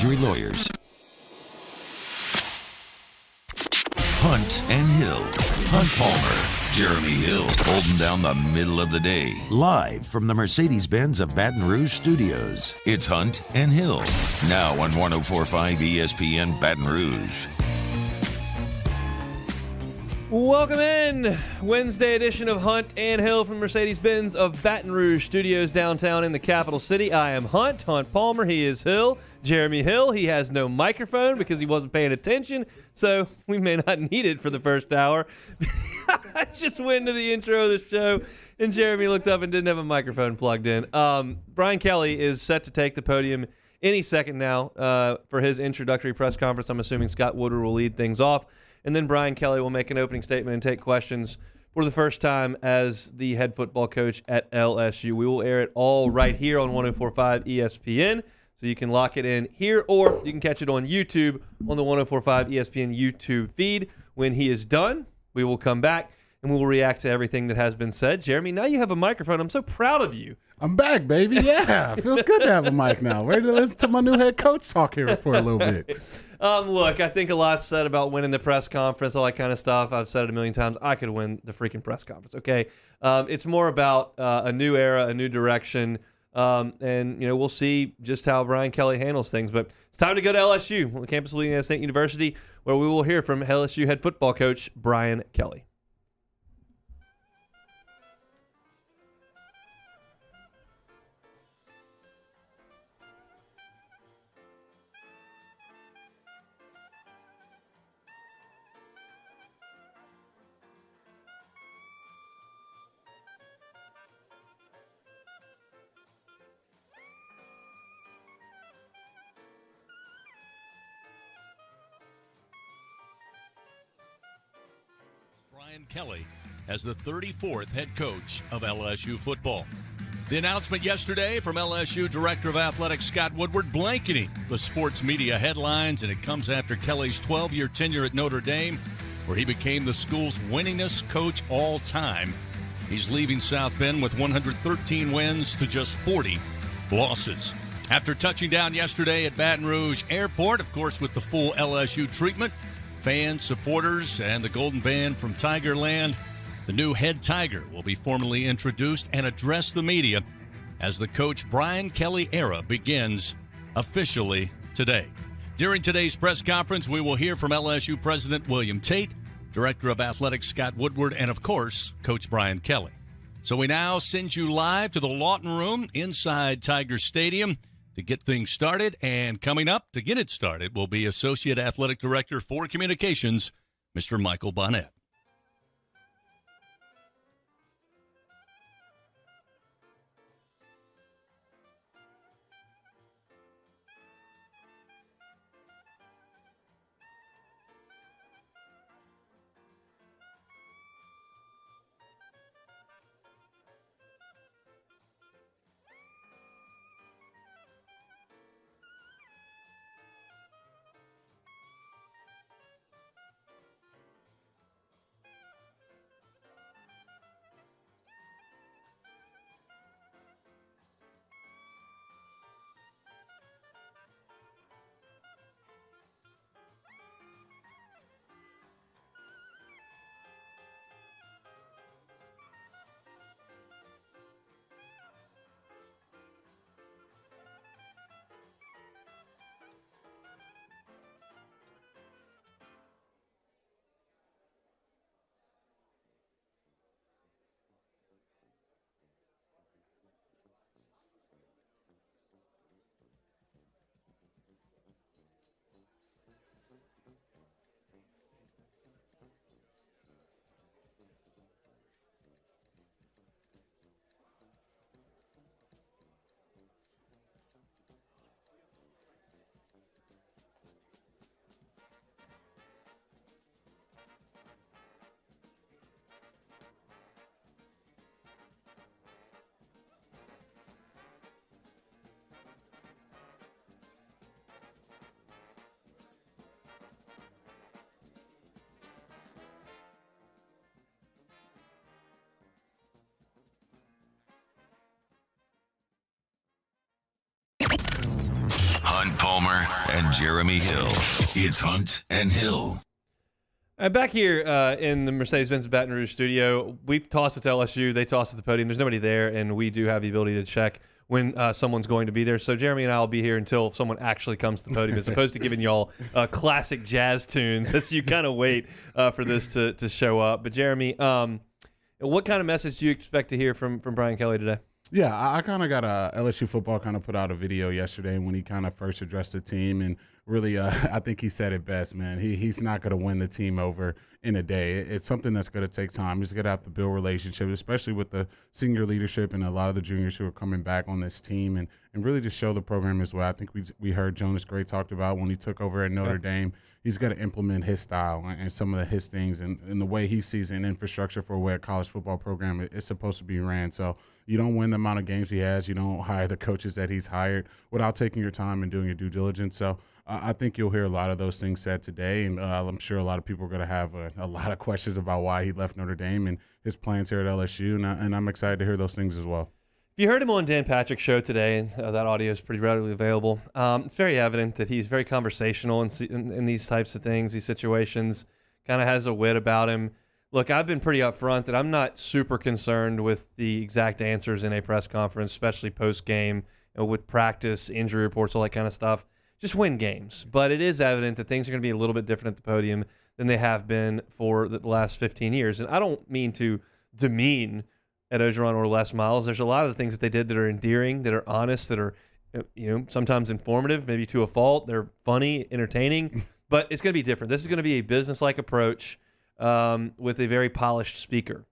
injury lawyers. Hunt and Hill. Hunt Palmer, Jeremy Hill, holding down the middle of the day. Live from the Mercedes-Benz of Baton Rouge studios. It's Hunt and Hill. Now on 104.5 ESPN Baton Rouge. Welcome in. Wednesday edition of Hunt and Hill from Mercedes-Benz of Baton Rouge Studios downtown in the capital city. I am Hunt Palmer. He is Hill. Jeremy Hill. He has no microphone because he wasn't paying attention, so we may not need it for the first hour. I just went into the intro of the show, and Jeremy looked up and didn't have a microphone plugged in. Brian Kelly is set to take the podium any second now for his introductory press conference. I'm assuming Scott Woodward will lead things off. And then Brian Kelly will make an opening statement and take questions for the first time as the head football coach at LSU. We will air it all right here on 104.5 ESPN, so you can lock it in here, or you can catch it on YouTube on the 104.5 ESPN YouTube feed. When he is done, we will come back and we will react to everything that has been said. Jeremy, now you have a microphone. I'm so proud of you. I'm back, baby. Yeah, feels good to have a mic now. Ready to listen to my new head coach talk here for a little bit. Look, I think a lot's said about winning the press conference, all that kind of stuff. I've said it a million times. I could win the freaking press conference, okay? It's more about a new era, a new direction, and we'll see just how Brian Kelly handles things. But it's time to go to LSU, on the campus of Louisiana State University, where we will hear from LSU head football coach Brian Kelly. Brian Kelly as the 34th head coach of LSU football. The announcement yesterday from LSU Director of Athletics Scott Woodward blanketing the sports media headlines, and it comes after Kelly's 12-year tenure at Notre Dame, where he became the school's winningest coach all time. He's leaving South Bend with 113 wins to just 40 losses. After touching down yesterday at Baton Rouge Airport, of course, with the full LSU treatment, fans, supporters, and the Golden Band from Tigerland, the new head Tiger will be formally introduced and address the media as the Coach Brian Kelly era begins officially today. During today's press conference, we will hear from LSU President William Tate, Director of Athletics Scott Woodward, and, of course, Coach Brian Kelly. So we now send you live to the Lawton Room inside Tiger Stadium to get things started, and coming up to get it started will be Associate Athletic Director for Communications, Mr. Michael Bonnet. Hunt Palmer and Jeremy Hill. It's Hunt and Hill. Back here in the Mercedes-Benz Baton Rouge studio, we toss it to LSU. They toss it to the podium. There's nobody there, and we do have the ability to check when someone's going to be there. So Jeremy and I will be here until someone actually comes to the podium, as opposed to giving y'all classic jazz tunes as you kind of wait for this to show up. But Jeremy, what kind of message do you expect to hear from Brian Kelly today? Yeah, I kind of got LSU football kind of put out a video yesterday when he kind of first addressed the team, and really, I think he said it best, man. He's not going to win the team over in a day. It's something that's going to take time. He's going to have to build relationships, especially with the senior leadership and a lot of the juniors who are coming back on this team, and really just show the program as well. I think we heard Jonas Gray talked about when he took over at Notre Dame. He's got to implement his style and some of his things and the way he sees an infrastructure for where a college football program is supposed to be ran. So you don't win the amount of games he has. You don't hire the coaches that he's hired without taking your time and doing your due diligence. So I think you'll hear a lot of those things said today, and I'm sure a lot of people are going to have a lot of questions about why he left Notre Dame and his plans here at LSU, and I'm excited to hear those things as well. If you heard him on Dan Patrick's show today, and that audio is pretty readily available, it's very evident that he's very conversational in these types of things, these situations, kind of has a wit about him. Look, I've been pretty upfront that I'm not super concerned with the exact answers in a press conference, especially post-game, with practice, injury reports, all that kind of stuff. Just win games. But it is evident that things are going to be a little bit different at the podium than they have been for the last 15 years. And I don't mean to demean Ed Ogeron or Les Miles. There's a lot of the things that they did that are endearing, that are honest, that are sometimes informative, maybe to a fault. They're funny, entertaining, but it's going to be different. This is going to be a business-like approach with a very polished speaker,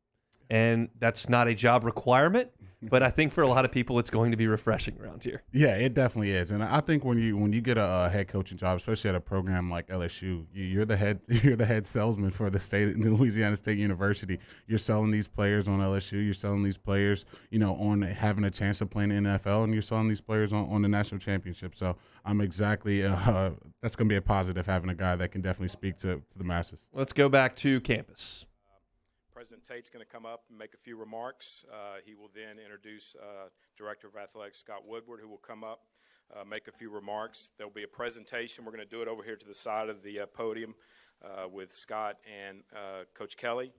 and that's not a job requirement. But I think for a lot of people, it's going to be refreshing around here. Yeah, it definitely is, and I think when you get a head coaching job, especially at a program like LSU, you're the head salesman for the Louisiana State University. You're selling these players on LSU. You're selling these players, on having a chance of playing in the NFL, and you're selling these players on the national championship. So I'm exactly that's going to be a positive, having a guy that can definitely speak to the masses. Let's go back to campus. President Tate's going to come up and make a few remarks. He will then introduce Director of Athletics Scott Woodward, who will come up, make a few remarks. There will be a presentation. We're going to do it over here to the side of the podium with Scott and Coach Kelly.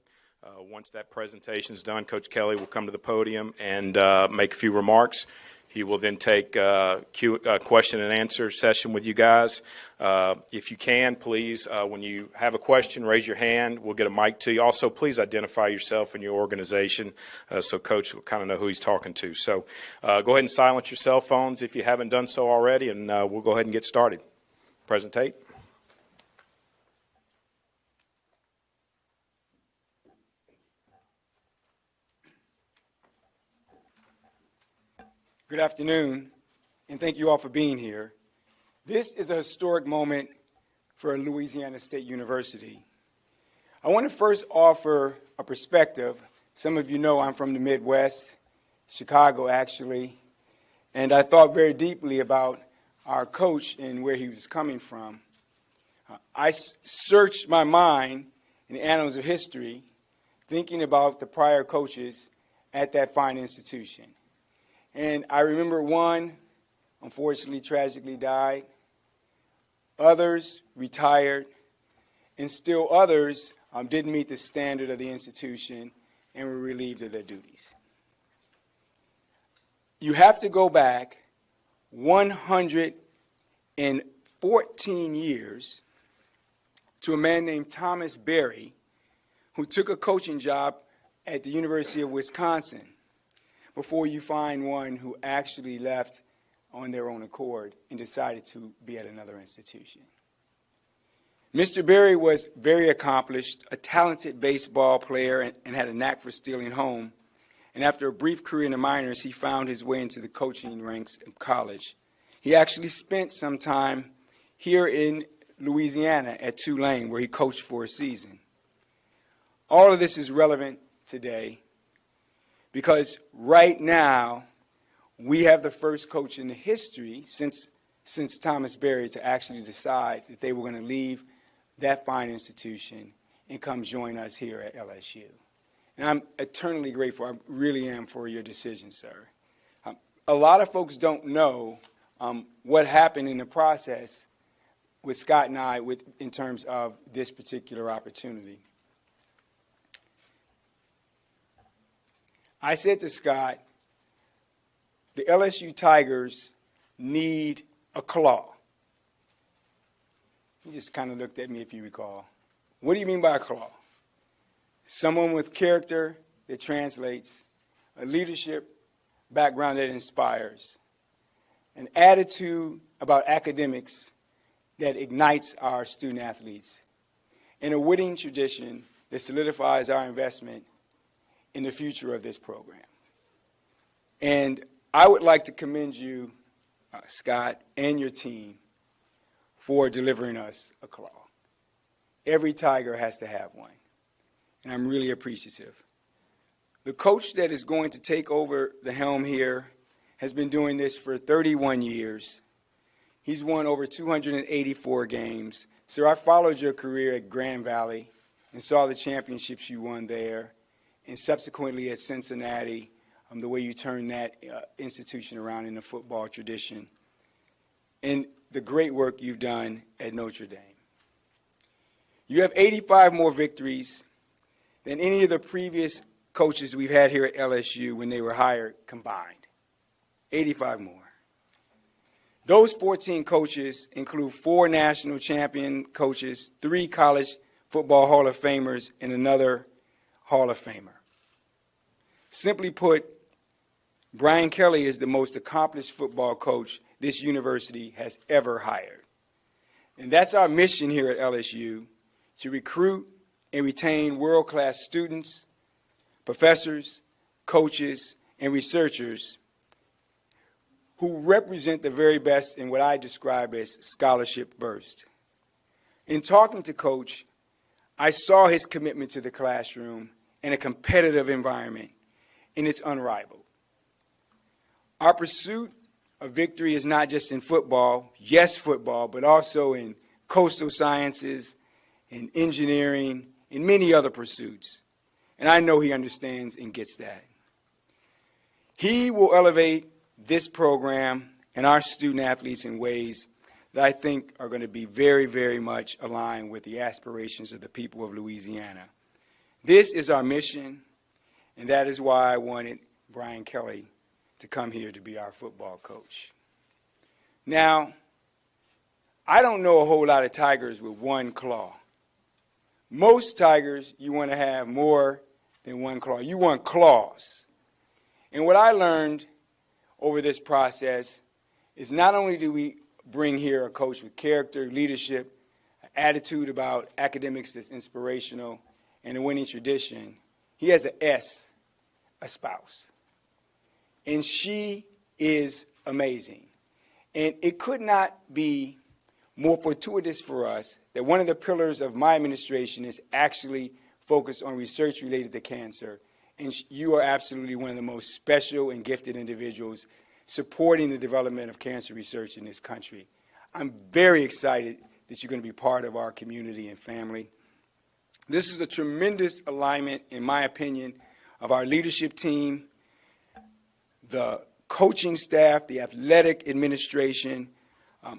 Once that presentation is done, Coach Kelly will come to the podium and make a few remarks. He will then take a question and answer session with you guys. If you can, please, when you have a question, raise your hand. We'll get a mic to you. Also, please identify yourself and your organization so Coach will kind of know who he's talking to. So go ahead and silence your cell phones if you haven't done so already, and we'll go ahead and get started. President Tate. Good afternoon, and thank you all for being here. This is a historic moment for Louisiana State University. I want to first offer a perspective. Some of you know I'm from the Midwest, Chicago actually, and I thought very deeply about our coach and where he was coming from. I searched my mind in the annals of history, thinking about the prior coaches at that fine institution. And I remember one, unfortunately, tragically died. Others retired. And still others didn't meet the standard of the institution and were relieved of their duties. You have to go back 114 years to a man named Thomas Berry, who took a coaching job at the University of Wisconsin, before you find one who actually left on their own accord and decided to be at another institution. Mr. Berry was very accomplished, a talented baseball player, and had a knack for stealing home. And after a brief career in the minors, he found his way into the coaching ranks in college. He actually spent some time here in Louisiana at Tulane, where he coached for a season. All of this is relevant today, because right now, we have the first coach in the history since Thomas Berry to actually decide that they were going to leave that fine institution and come join us here at LSU. And I'm eternally grateful, I really am, for your decision, sir. A lot of folks don't know what happened in the process with Scott and I in terms of this particular opportunity. I said to Scott, the LSU Tigers need a claw. He just kind of looked at me, if you recall. What do you mean by a claw? Someone with character that translates, a leadership background that inspires, an attitude about academics that ignites our student athletes, and a winning tradition that solidifies our investment in the future of this program. And I would like to commend you, Scott, and your team for delivering us a claw. Every Tiger has to have one, and I'm really appreciative. The coach that is going to take over the helm here has been doing this for 31 years. He's won over 284 games. Sir, I followed your career at Grand Valley and saw the championships you won there, and subsequently at Cincinnati, the way you turned that institution around in the football tradition, and the great work you've done at Notre Dame. You have 85 more victories than any of the previous coaches we've had here at LSU when they were hired combined. 85 more. Those 14 coaches include 4 national champion coaches, 3 college football Hall of Famers, and another Hall of Famer. Simply put, Brian Kelly is the most accomplished football coach this university has ever hired. And that's our mission here at LSU, to recruit and retain world-class students, professors, coaches, and researchers who represent the very best in what I describe as scholarship first. In talking to Coach, I saw his commitment to the classroom and a competitive environment, and it's unrivaled. Our pursuit of victory is not just in football, yes, football, but also in coastal sciences, in engineering, in many other pursuits. And I know he understands and gets that. He will elevate this program and our student athletes in ways that I think are going to be very, very much aligned with the aspirations of the people of Louisiana. This is our mission, and that is why I wanted Brian Kelly to come here to be our football coach. Now, I don't know a whole lot of Tigers with one claw. Most Tigers, you want to have more than one claw. You want claws. And what I learned over this process is not only do we bring here a coach with character, leadership, attitude about academics that's inspirational, and a winning tradition, he has an S, a spouse. And she is amazing. And it could not be more fortuitous for us that one of the pillars of my administration is actually focused on research related to cancer. And you are absolutely one of the most special and gifted individuals supporting the development of cancer research in this country. I'm very excited that you're going to be part of our community and family. This is a tremendous alignment, in my opinion, of our leadership team, the coaching staff, the athletic administration.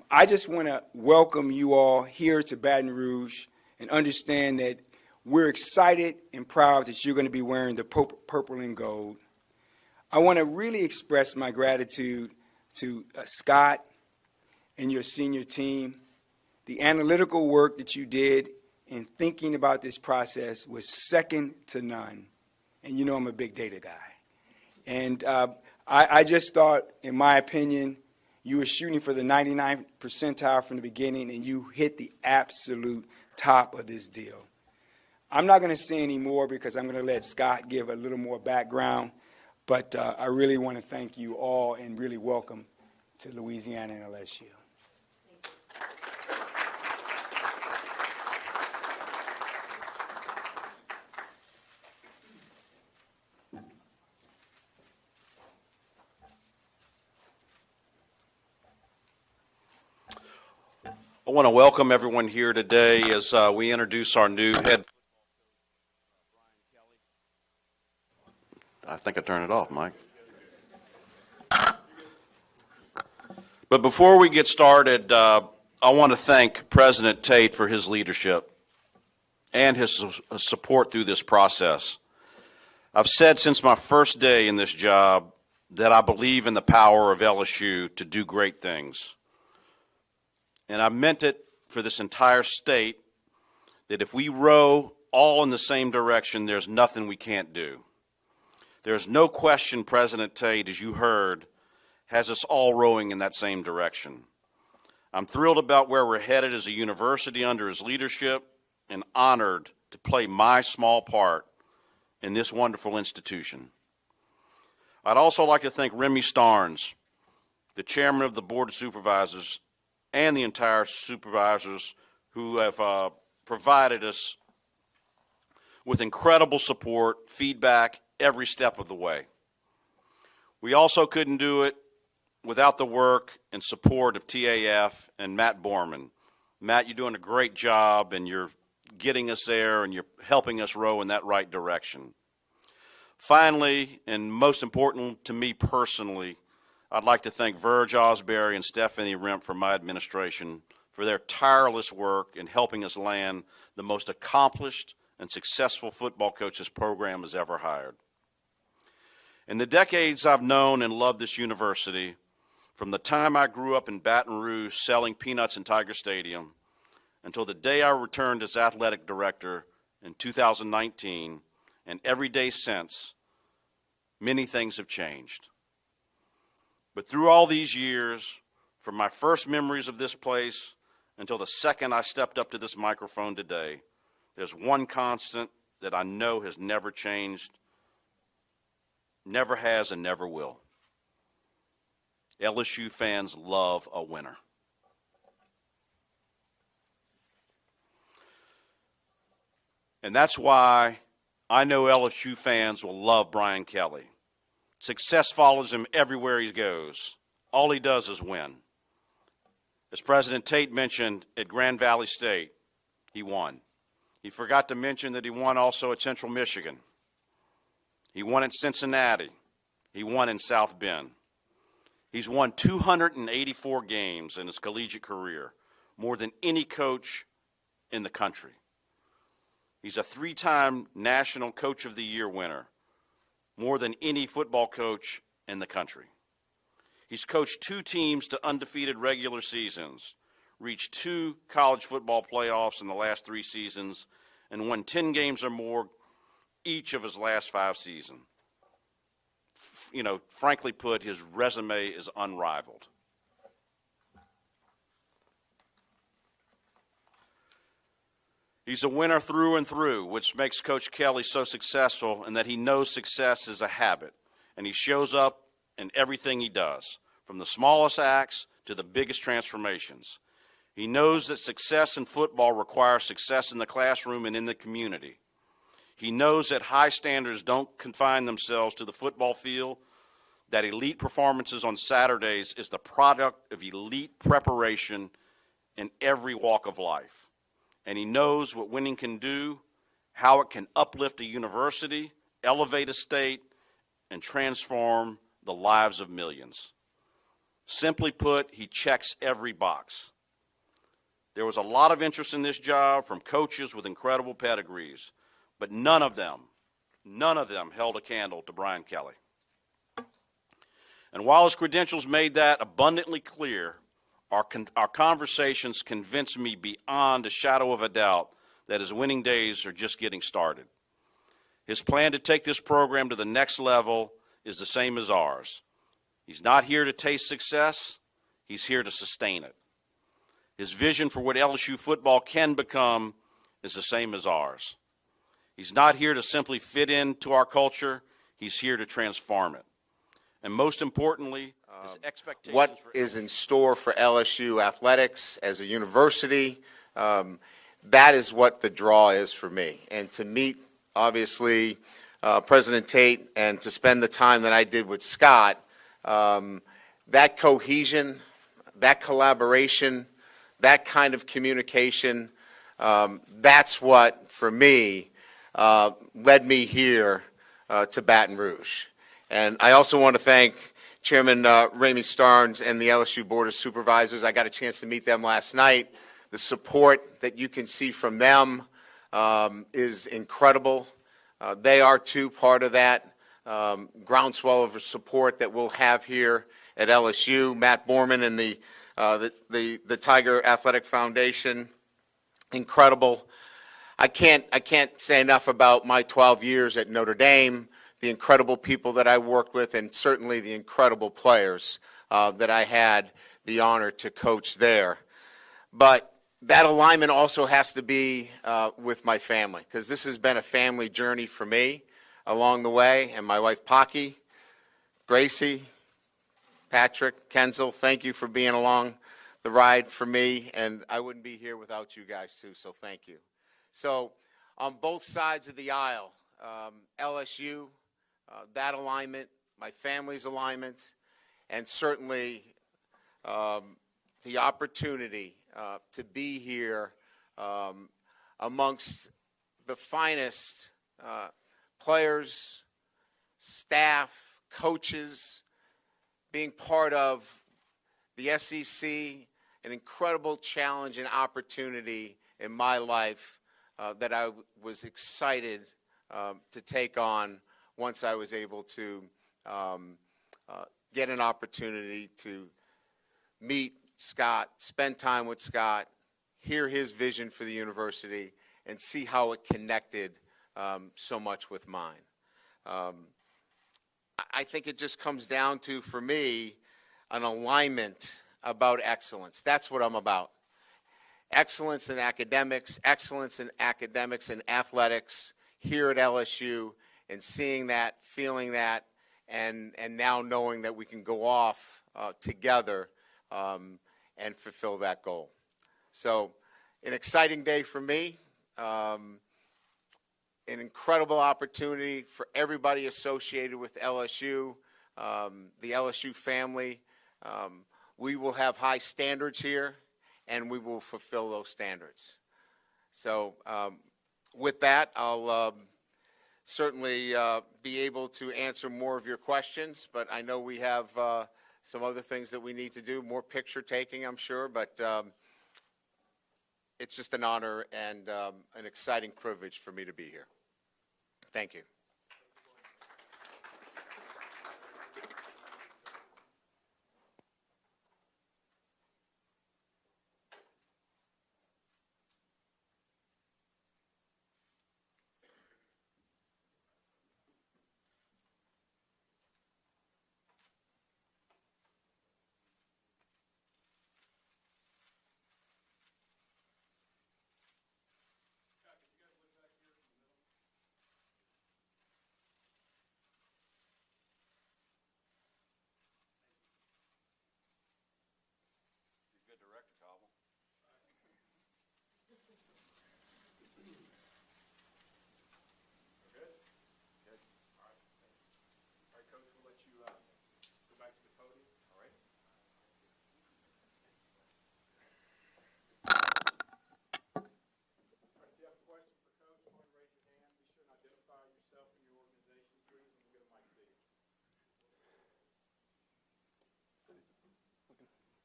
I just want to welcome you all here to Baton Rouge and understand that we're excited and proud that you're going to be wearing the purple and gold. I want to really express my gratitude to Scott and your senior team. The analytical work that you did in thinking about this process was second to none. And you know I'm a big data guy. And I just thought, in my opinion, you were shooting for the 99th percentile from the beginning, and you hit the absolute top of this deal. I'm not going to say any more because I'm going to let Scott give a little more background, but I really want to thank you all and really welcome to Louisiana and LSU. I want to welcome everyone here today as we introduce our new head. I think I turned it off, Mike. But before we get started, I want to thank President Tate for his leadership and his support through this process. I've said since my first day in this job that I believe in the power of LSU to do great things. And I meant it for this entire state, that if we row all in the same direction, there's nothing we can't do. There's no question President Tate, as you heard, has us all rowing in that same direction. I'm thrilled about where we're headed as a university under his leadership and honored to play my small part in this wonderful institution. I'd also like to thank Remy Starnes, the chairman of the Board of Supervisors, and the entire supervisors who have provided us with incredible support, feedback, every step of the way. We also couldn't do it without the work and support of TAF and Matt Borman. Matt, you're doing a great job, and you're getting us there, and you're helping us row in that right direction. Finally, and most important to me personally, I'd like to thank Verge Osbury and Stephanie Remp from my administration for their tireless work in helping us land the most accomplished and successful football coach this program has ever hired. In the decades I've known and loved this university, from the time I grew up in Baton Rouge selling peanuts in Tiger Stadium until the day I returned as athletic director in 2019, and every day since, many things have changed. But through all these years, from my first memories of this place until the second I stepped up to this microphone today, there's one constant that I know has never changed, never has, and never will. LSU fans love a winner. And that's why I know LSU fans will love Brian Kelly. Success follows him everywhere he goes. All he does is win. As President Tate mentioned at Grand Valley State, he won. He forgot to mention that he won also at Central Michigan. He won at Cincinnati. He won in South Bend. He's won 284 games in his collegiate career, more than any coach in the country. He's a three-time National Coach of the Year winner, more than any football coach in the country. He's coached 2 teams to undefeated regular seasons, reached 2 college football playoffs in the last 3 seasons, and won 10 games or more each of his last 5 seasons. You know, frankly put, his resume is unrivaled. He's a winner through and through, which makes Coach Kelly so successful, and that he knows success is a habit, and he shows up in everything he does, from the smallest acts to the biggest transformations. He knows that success in football requires success in the classroom and in the community. He knows that high standards don't confine themselves to the football field, that elite performances on Saturdays is the product of elite preparation in every walk of life. And he knows what winning can do, how it can uplift a university, elevate a state, and transform the lives of millions. Simply put, he checks every box. There was a lot of interest in this job from coaches with incredible pedigrees, but none of them held a candle to Brian Kelly. And while his credentials made that abundantly clear, our conversations convinced me beyond a shadow of a doubt that his winning days are just getting started. His plan to take this program to the next level is the same as ours. He's not here to taste success, he's here to sustain it. His vision for what LSU football can become is the same as ours. He's not here to simply fit into our culture, he's here to transform it. And most importantly, his expectations what for is in store for LSU athletics as a university. That is what the draw is for me. And to meet, obviously, President Tate and to spend the time that I did with Scott, that cohesion, that collaboration, that kind of communication, that's what, for me, led me here to Baton Rouge. And I also want to thank Chairman Ramey Starnes and the LSU Board of Supervisors. I got a chance to meet them last night. The support that you can see from them is incredible. They are too part of that groundswell of support that we'll have here at LSU. Matt Borman and the Tiger Athletic Foundation, incredible. I can't say enough about my 12 years at Notre Dame, the incredible people that I worked with, and certainly the incredible players that I had the honor to coach there. But that alignment also has to be with my family, because this has been a family journey for me along the way. And my wife, Pocky, Gracie, Patrick, Kenzel, thank you for being along the ride for me. And I wouldn't be here without you guys, too, so thank you. So on both sides of the aisle, LSU, that alignment, my family's alignment, and certainly the opportunity to be here amongst the finest players, staff, coaches, being part of the SEC, an incredible challenge and opportunity in my life that I was excited to take on once I was able to get an opportunity to meet Scott, spend time with Scott, hear his vision for the university, and see how it connected so much with mine. I think it just comes down to, for me, an alignment about excellence. That's what I'm about. Excellence in academics and athletics here at LSU, and seeing that, feeling that, and now knowing that we can go off together and fulfill that goal. So an exciting day for me, an incredible opportunity for everybody associated with LSU, the LSU family. We will have high standards here, and we will fulfill those standards. So with that, I'll certainly be able to answer more of your questions, but I know we have some other things that we need to do, more picture taking, I'm sure, but it's just an honor and an exciting privilege for me to be here. Thank you.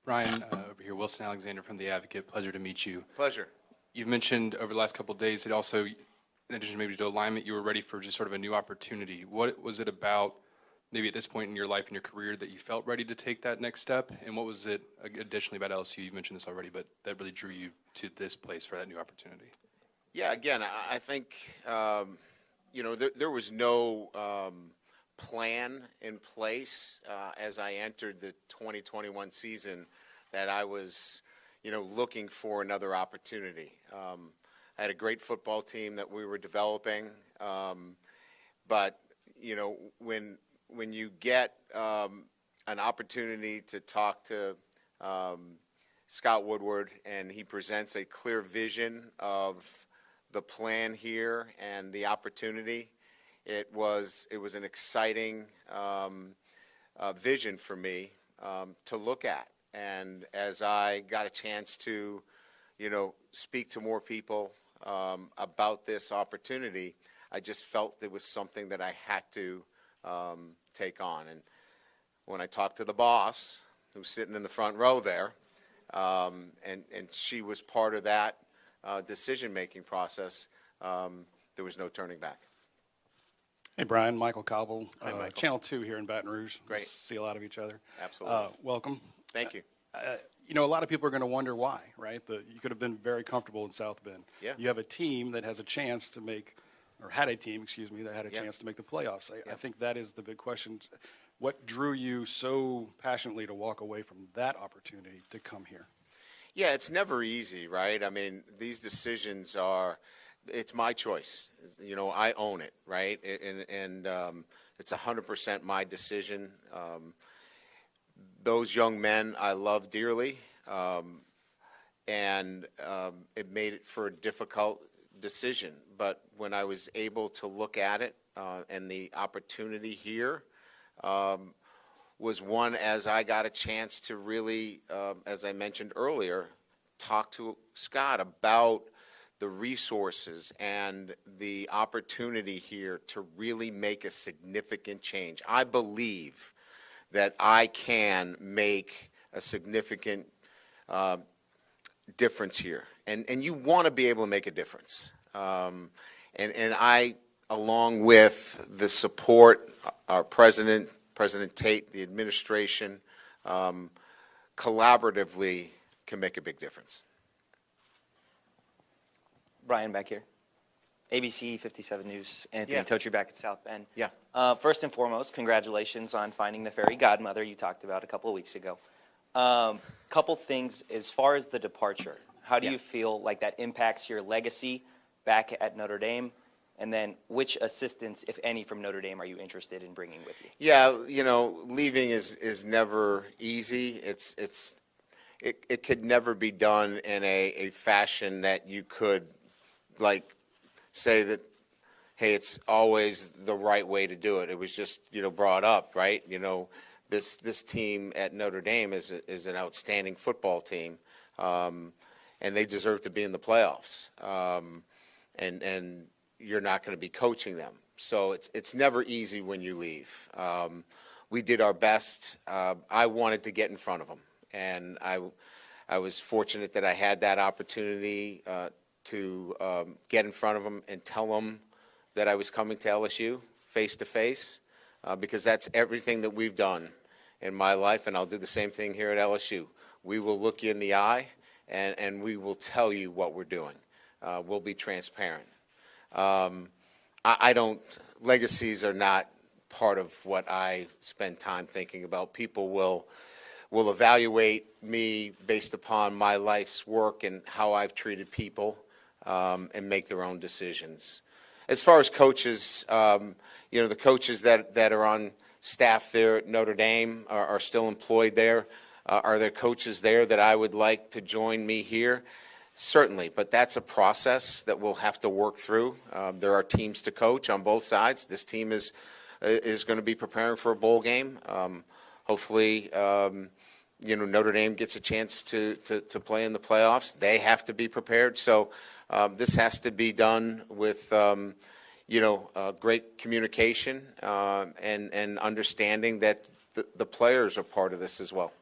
Ryan, over here, Wilson Alexander from The Advocate. Pleasure to meet you. Pleasure. You've mentioned over the last couple of days that also, in addition maybe to alignment, you were ready for just sort of a new opportunity. What was it about, maybe at this point in your life and your career, that you felt ready to take that next step? And what was it, additionally, about LSU, you mentioned this already, but that really drew you to this place for that new opportunity? Yeah, again, I think, there was no plan in place as I entered the 2021 season that I was, looking for another opportunity. I had a great football team that we were developing, but, when you get an opportunity to talk to Scott Woodward and he presents a clear vision of the plan here and the opportunity, it was an exciting vision for me to look at. And as I got a chance to, speak to more people about this opportunity, I just felt it was something that I had to take on. And when I talked to the boss, who's sitting in the front row there, and she was part of that decision-making process, there was no turning back. Hey, Brian, Michael Cobble, Hi, Michael. Channel 2 here in Baton Rouge. Great. See a lot of each other. Absolutely. Welcome. Thank you. You know, a lot of people are going to wonder why, right? You could have been very comfortable in South Bend. Yeah. You have a team that has a chance to make, or had a team, excuse me, that had a Yeah. chance to make the playoffs. I think that is the big question. What drew you so passionately to walk away from that opportunity to come here? Yeah, it's never easy, right? I mean, these decisions are, it's my choice. You know, I own it, right? And it's 100% my decision. Those young men I love dearly, and it made it for a difficult decision. But when I was able to look at it and the opportunity here was one as I got a chance to really, as I mentioned earlier, talk to Scott about the resources and the opportunity here to really make a significant change. I believe that I can make a significant difference here. And you want to be able to make a difference. And I, along with the support, our President Tate, the administration, collaboratively can make a big difference. Brian back here. ABC 57 News, Anthony Yeah. Tocher back at South Bend. Yeah. First and foremost, congratulations on finding the fairy godmother you talked about a couple of weeks ago. Couple things as far as the departure. How do Yeah. you feel like that impacts your legacy back at Notre Dame? And then which assistants, if any, from Notre Dame are you interested in bringing with you? Yeah, you know, leaving is never easy. It could never be done in a fashion that you could, like, say that, hey, it's always the right way to do it. It was just, you know, brought up, right? You know, this team at Notre Dame is an outstanding football team, and they deserve to be in the playoffs. And you're not going to be coaching them, so it's never easy when you leave. We did our best. I wanted to get in front of them, and I was fortunate that I had that opportunity to get in front of them and tell them that I was coming to LSU face to face, because that's everything that we've done in my life, and I'll do the same thing here at LSU. We will look you in the eye, and we will tell you what we're doing. We'll be transparent. I don't, legacies are not part of what I spend time thinking about. People will evaluate me based upon my life's work and how I've treated people, and make their own decisions. As far as coaches, you know, the coaches that are on staff there at Notre Dame are still employed there. Are there coaches there that I would like to join me here? Certainly, but that's a process that we'll have to work through. There are teams to coach on both sides. This team is going to be preparing for a bowl game. Hopefully, you know, Notre Dame gets a chance to play in the playoffs. They have to be prepared. So this has to be done with, you know, great communication and understanding that the players are part of this as well.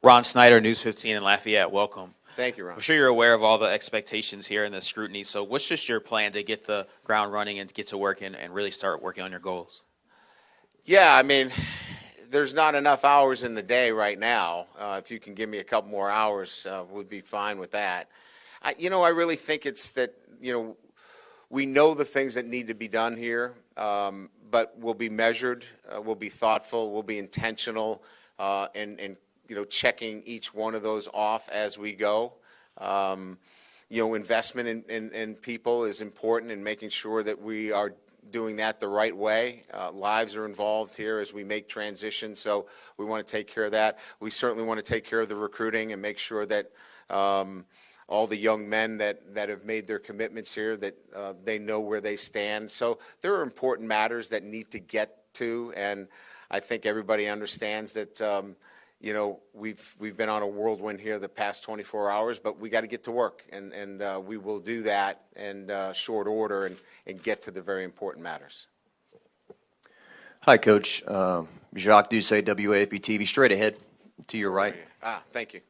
Ron Snyder, News 15 in Lafayette, welcome. Thank you, Ron. I'm sure you're aware of all the expectations here and the scrutiny. So what's just your plan to get the ground running and get to work and really start working on your goals? Yeah, I mean, there's not enough hours in the day right now. If you can give me a couple more hours, we'd be fine with that. You know, I really think it's that, you know, we know the things that need to be done here, but we'll be measured, we'll be thoughtful, we'll be intentional, and you know, checking each one of those off as we go. You know, investment in people is important, and making sure that we are doing that the right way. Lives are involved here as we make transitions, so we want to take care of that. We certainly want to take care of the recruiting and make sure that all the young men that have made their commitments here, that they know where they stand. So there are important matters that need to get to, and I think everybody understands that you know, we've been on a whirlwind here the past 24 hours, but we got to get to work, and we will do that in short order and get to the very important matters. Hi, Coach. Jacques Doucet, WAFB-TV. Straight ahead to your right. Thank you.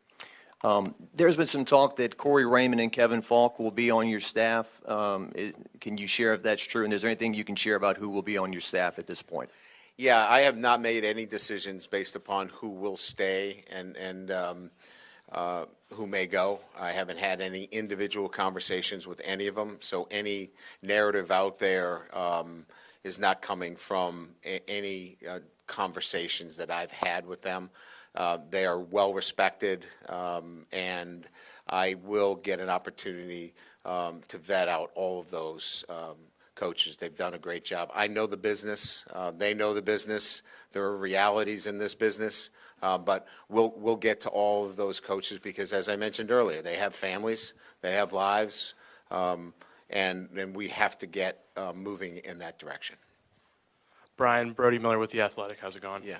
There's been some talk that Corey Raymond and Kevin Falk will be on your staff. Can you share if that's true? And is there anything you can share about who will be on your staff at this point? Yeah, I have not made any decisions based upon who will stay and who may go. I haven't had any individual conversations with any of them, so any narrative out there is not coming from any conversations that I've had with them. They are well respected, and I will get an opportunity to vet out all of those coaches. They've done a great job. I know the business. They know the business. There are realities in this business, but we'll get to all of those coaches because, as I mentioned earlier, they have families, they have lives, and we have to get moving in that direction. Brian, Brody Miller with The Athletic. How's it going? Yeah.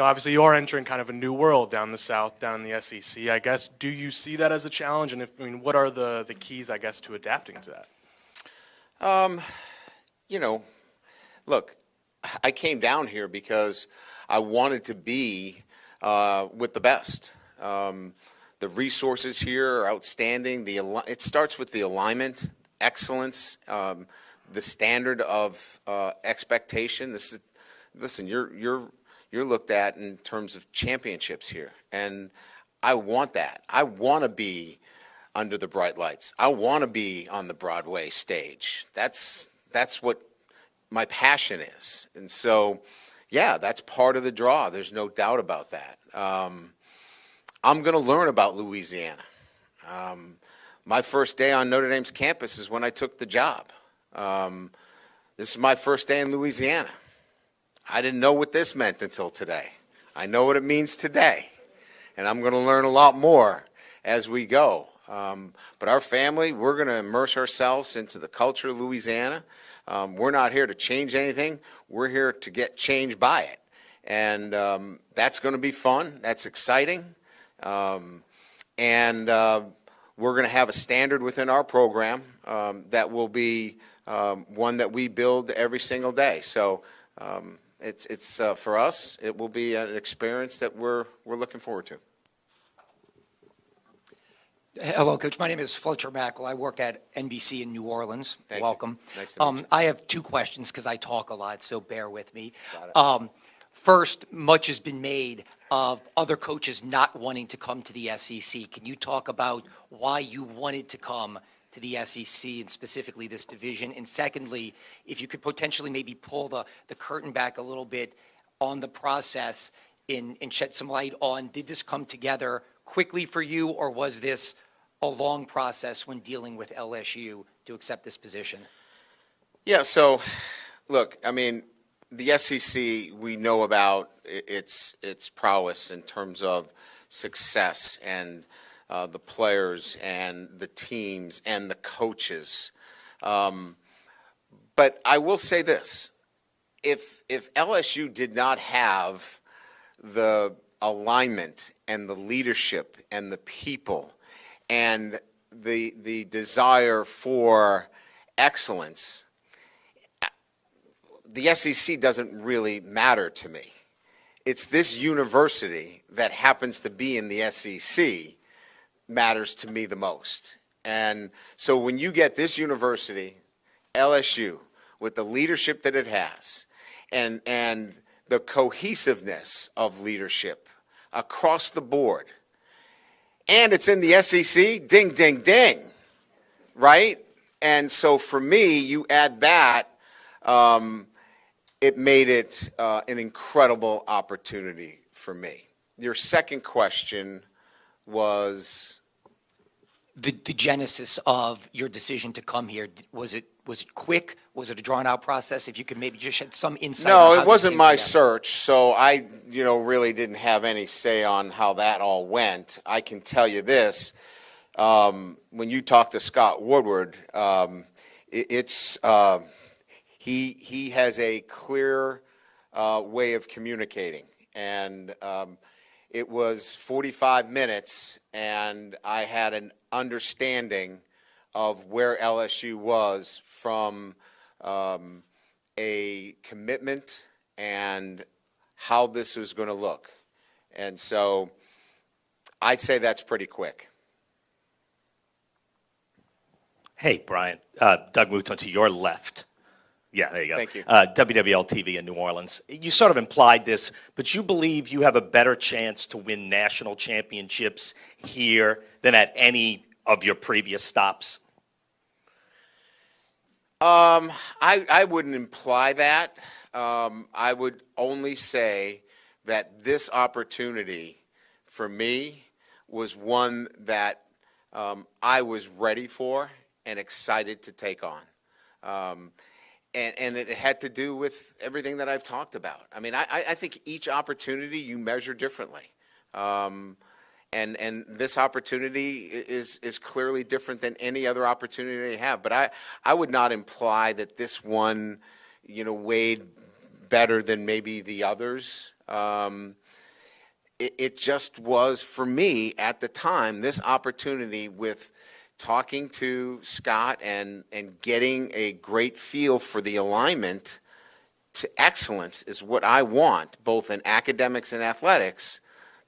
Obviously you are entering kind of a new world down the South, down in the SEC. I guess, do you see that as a challenge? And what are the keys, I guess, to adapting to that? Look, I came down here because I wanted to be with the best. The resources here are outstanding. It starts with the alignment, excellence, the standard of expectation. Listen, you're looked at in terms of championships here, and I want that. I want to be under the bright lights. I want to be on the Broadway stage. That's what my passion is. And so, yeah, that's part of the draw. There's no doubt about that. I'm going to learn about Louisiana. My first day on Notre Dame's campus is when I took the job. This is my first day in Louisiana. I didn't know what this meant until today. I know what it means today, and I'm going to learn a lot more as we go. But our family, we're going to immerse ourselves into the culture of Louisiana. We're not here to change anything. We're here to get changed by it. And that's going to be fun. That's exciting. And we're going to have a standard within our program that will be one that we build every single day. So it's for us, it will be an experience that we're looking forward to. Hello, Coach. My name is Fletcher Mackel. I work at NBC in New Orleans. Thank Welcome. You. Nice to meet you. I have two questions because I talk a lot, so bear with me. First, much has been made of other coaches not wanting to come to the SEC. Can you talk about why you wanted to come to the SEC and specifically this division? And secondly, if you could potentially maybe pull the curtain back a little bit on the process and shed some light on, did this come together quickly for you, or was this a long process when dealing with LSU to accept this position? Yeah, so look, I mean, the SEC, we know about its prowess in terms of success and the players and the teams and the coaches. But I will say this, if LSU did not have the alignment and the leadership and the people and the desire for excellence, the SEC doesn't really matter to me. It's this university that happens to be in the SEC matters to me the most. And so when you get this university, LSU, with the leadership that it has and the cohesiveness of leadership across the board, and it's in the SEC, ding, ding, ding, right? And so for me, you add that, it made it an incredible opportunity for me. Your second question was? The genesis of your decision to come here, was it quick? Was it a drawn-out process? If you could maybe just shed some insight. No, it wasn't my search, so I, really didn't have any say on how that all went. I can tell you this: when you talk to Scott Woodward, he has a clear way of communicating, and it was 45 minutes, and I had an understanding of where LSU was from a commitment and how this was going to look. And so I'd say that's pretty quick. Hey, Brian. Doug Mouton to your left. Yeah, there you go. Thank you. WWL TV in New Orleans. You sort of implied this, but you believe you have a better chance to win national championships here than at any of your previous stops? I wouldn't imply that. I would only say that this opportunity for me was one that I was ready for and excited to take on. And it had to do with everything that I've talked about. I mean, I think each opportunity you measure differently. And this opportunity is clearly different than any other opportunity they have. But I would not imply that this one, weighed better than maybe the others. It just was, for me, at the time, this opportunity with talking to Scott and getting a great feel for the alignment to excellence is what I want, both in academics and athletics.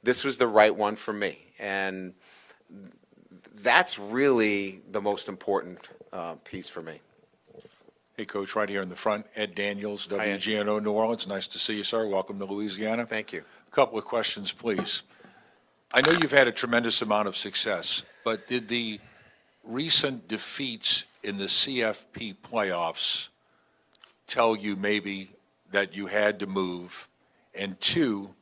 This was the right one for me. And that's really the most important piece for me. Hey, Coach, right here in the front, Ed Daniels, WGNO New Orleans. Nice to see you, sir. Welcome to Louisiana. Thank you. A couple of questions, please. I know you've had a tremendous amount of success, but did the recent defeats in the CFP playoffs tell you maybe that you had to move? And two,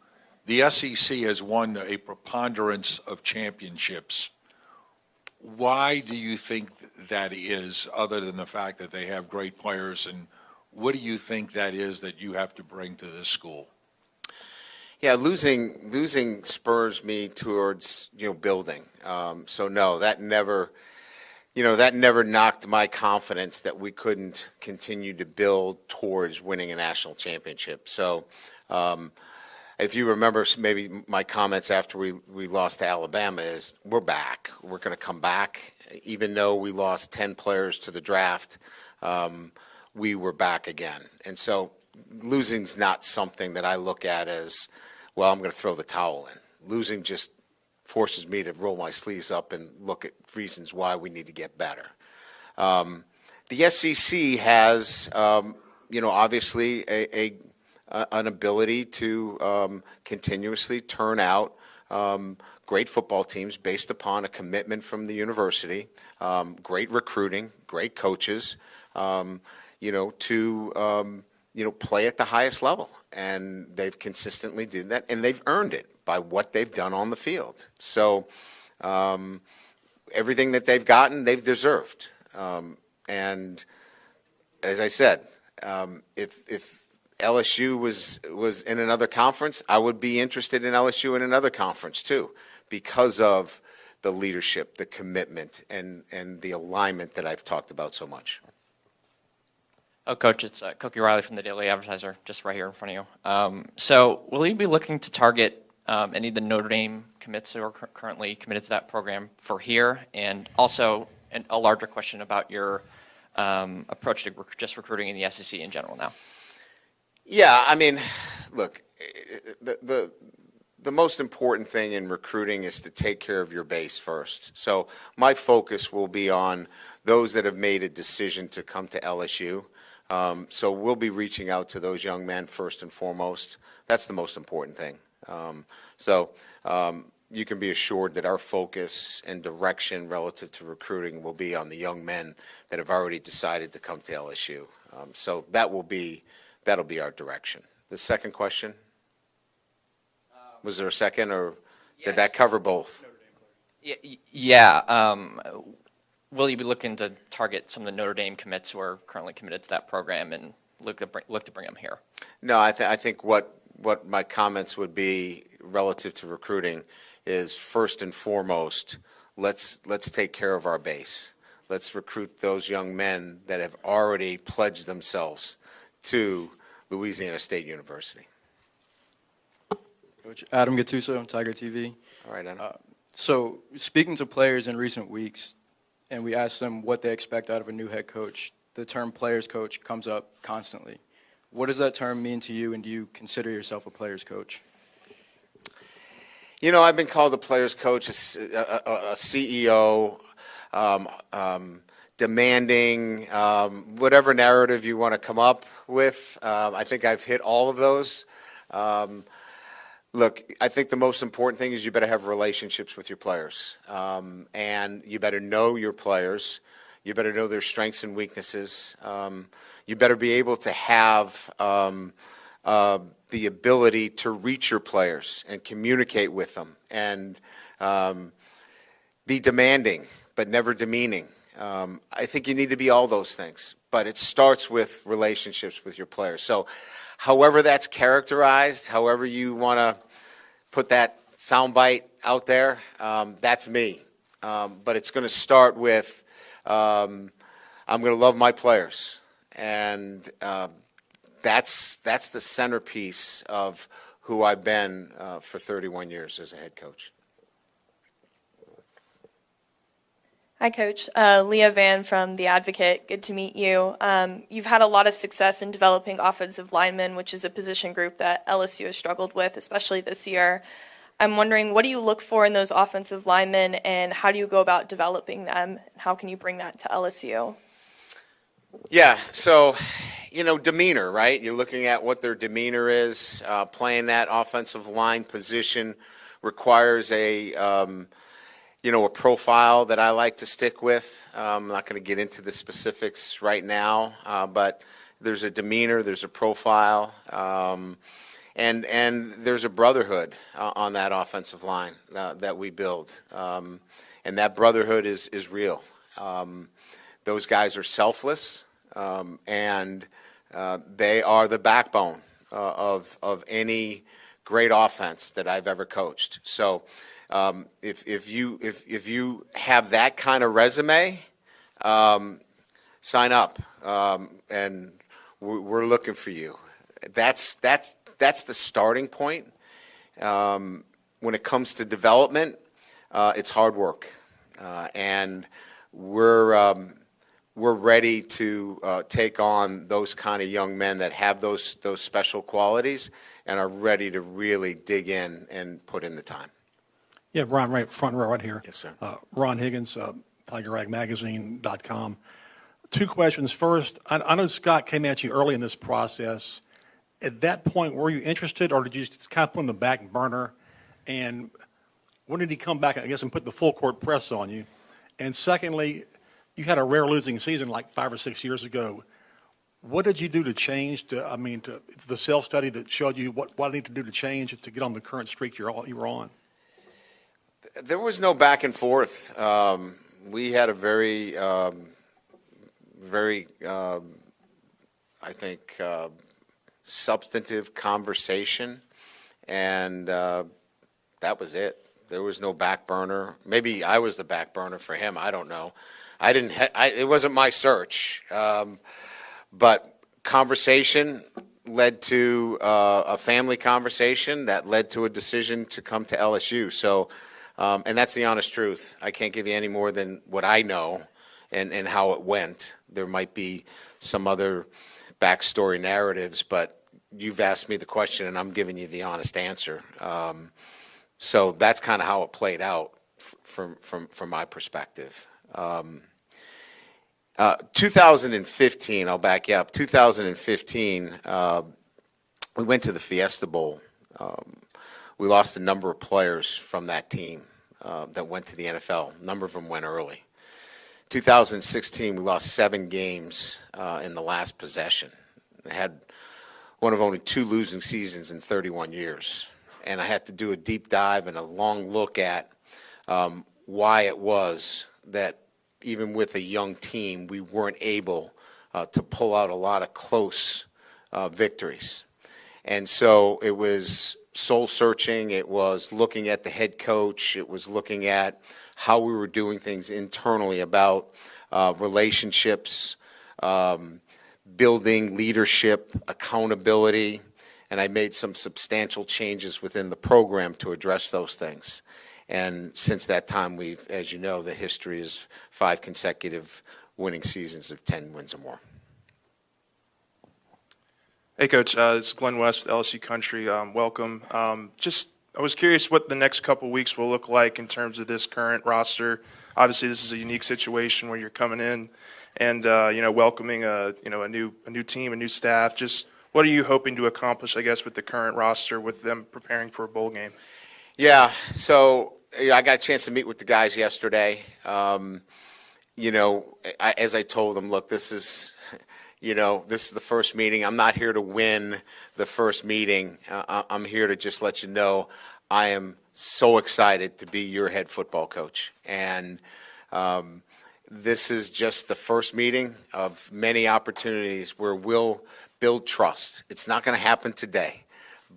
the SEC has won a preponderance of championships. Why do you think that is, other than the fact that they have great players, and what do you think that is that you have to bring to this school? Yeah, losing spurs me towards building. So no, that never knocked my confidence that we couldn't continue to build towards winning a national championship. So if you remember, maybe my comments after we lost to Alabama is we're back. We're going to come back. Even though we lost 10 players to the draft, we were back again. And so losing's not something that I look at as, well, I'm going to throw the towel in. Losing just forces me to roll my sleeves up and look at reasons why we need to get better. The SEC has, obviously an ability to continuously turn out great football teams based upon a commitment from the university, great recruiting, great coaches, to play at the highest level. And they've consistently did that, and they've earned it by what they've done on the field. So everything that they've gotten, they've deserved. And as I said, if LSU was in another conference, I would be interested in LSU in another conference too, because of the leadership, the commitment, and the alignment that I've talked about so much. Oh, Coach, it's Cookie Riley from the Daily Advertiser, just right here in front of you. So will you be looking to target any of the Notre Dame commits who are currently committed to that program for here? And also a larger question about your approach to just recruiting in the SEC in general now. Yeah, I mean, look, the most important thing in recruiting is to take care of your base first. So my focus will be on those that have made a decision to come to LSU. So we'll be reaching out to those young men first and foremost. That's the most important thing. So you can be assured that our focus and direction relative to recruiting will be on the young men that have already decided to come to LSU. So that'll be our direction. The second question? Was there a second, or did that cover both? Yeah. Will you be looking to target some of the Notre Dame commits who are currently committed to that program and look to bring them here? No, I think what my comments would be relative to recruiting is, first and foremost, let's take care of our base. Let's recruit those young men that have already pledged themselves to Louisiana State University. Coach Adam Gattuso, Tiger TV. All right, Adam. So speaking to players in recent weeks, and we asked them what they expect out of a new head coach, the term players coach comes up constantly. What does that term mean to you, and do you consider yourself a player's coach? You know, I've been called a player's coach, a CEO, demanding, whatever narrative you want to come up with. I think I've hit all of those. Look, I think the most important thing is you better have relationships with your players, and you better know your players. You better know their strengths and weaknesses. You better be able to have the ability to reach your players and communicate with them, and be demanding but never demeaning. I think you need to be all those things, but it starts with relationships with your players. So however that's characterized, however you want to put that soundbite out there, that's me. But it's going to start with I'm going to love my players, and that's the centerpiece of who I've been for 31 years as a head coach. Hi, Coach. Leah Van from The Advocate. Good to meet you. You've had a lot of success in developing offensive linemen, which is a position group that LSU has struggled with, especially this year. I'm wondering, what do you look for in those offensive linemen, and how do you go about developing them? How can you bring that to LSU? Yeah, so, you know, demeanor, right? You're looking at what their demeanor is. Playing that offensive line position requires a profile that I like to stick with. I'm not going to get into the specifics right now, but there's a demeanor, there's a profile, and there's a brotherhood on that offensive line that we build. And that brotherhood is real. Those guys are selfless, and they are the backbone of any great offense that I've ever coached. So if you have that kind of resume, sign up, and we're looking for you. That's the starting point. When it comes to development, it's hard work, and we're ready to take on those kind of young men that have those special qualities and are ready to really dig in and put in the time. Yeah, Ron, right front row right here. Yes, sir. Ron Higgins, TigerRagMagazine.com. Two questions. First, I know Scott came at you early in this process. At that point, were you interested, or did you just kind of put on the back burner? And when did he come back, I guess, and put the full court press on you? And secondly, you had a rare losing season like 5 or 6 years ago. What did you do to change, to the self-study that showed you what I need to do to change to get on the current streak you were on? There was no back and forth. We had a very, I think, substantive conversation, and that was it. There was no back burner. Maybe I was the back burner for him. I don't know. It wasn't my search, but conversation led to a family conversation that led to a decision to come to LSU. So, and that's the honest truth. I can't give you any more than what I know and how it went. There might be some other backstory narratives, but you've asked me the question, and I'm giving you the honest answer. So that's kind of how it played out from my perspective. 2015, I'll back you up. 2015, we went to the Fiesta Bowl. We lost a number of players from that team that went to the NFL. A number of them went early. 2016, we lost 7 games in the last possession. I had one of only 2 losing seasons in 31 years. And I had to do a deep dive and a long look at why it was that even with a young team, we weren't able to pull out a lot of close victories. And so it was soul searching. It was looking at the head coach. It was looking at how we were doing things internally about relationships, building leadership, accountability, and I made some substantial changes within the program to address those things. And since that time, we've, as you know, the history is 5 consecutive winning seasons of 10 wins or more. Hey, Coach. It's Glenn West with LSU Country. Welcome. I was curious what the next couple weeks will look like in terms of this current roster. Obviously, this is a unique situation where you're coming in and welcoming a new team, a new staff. Just what are you hoping to accomplish, I guess, with the current roster, with them preparing for a bowl game? Yeah. So I got a chance to meet with the guys yesterday. As I told them, look, this is the first meeting. I'm not here to win the first meeting. I'm here to just let you know I am so excited to be your head football coach. And this is just the first meeting of many opportunities where we'll build trust. It's not going to happen today,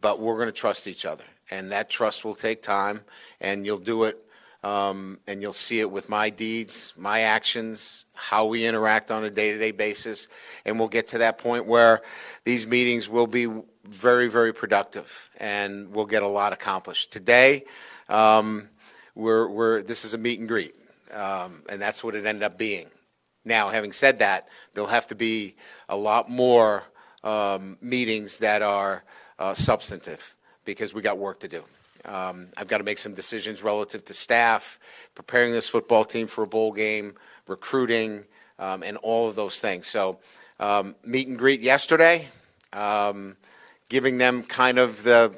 but we're going to trust each other. And that trust will take time, and you'll do it. And you'll see it with my deeds, my actions, how we interact on a day-to-day basis. And we'll get to that point where these meetings will be very, very productive, and we'll get a lot accomplished. Today, this is a meet and greet, and that's what it ended up being. Now, having said that, there'll have to be a lot more meetings that are substantive, because we got work to do. I've got to make some decisions relative to staff, preparing this football team for a bowl game, recruiting, and all of those things. So meet and greet yesterday, giving them kind of the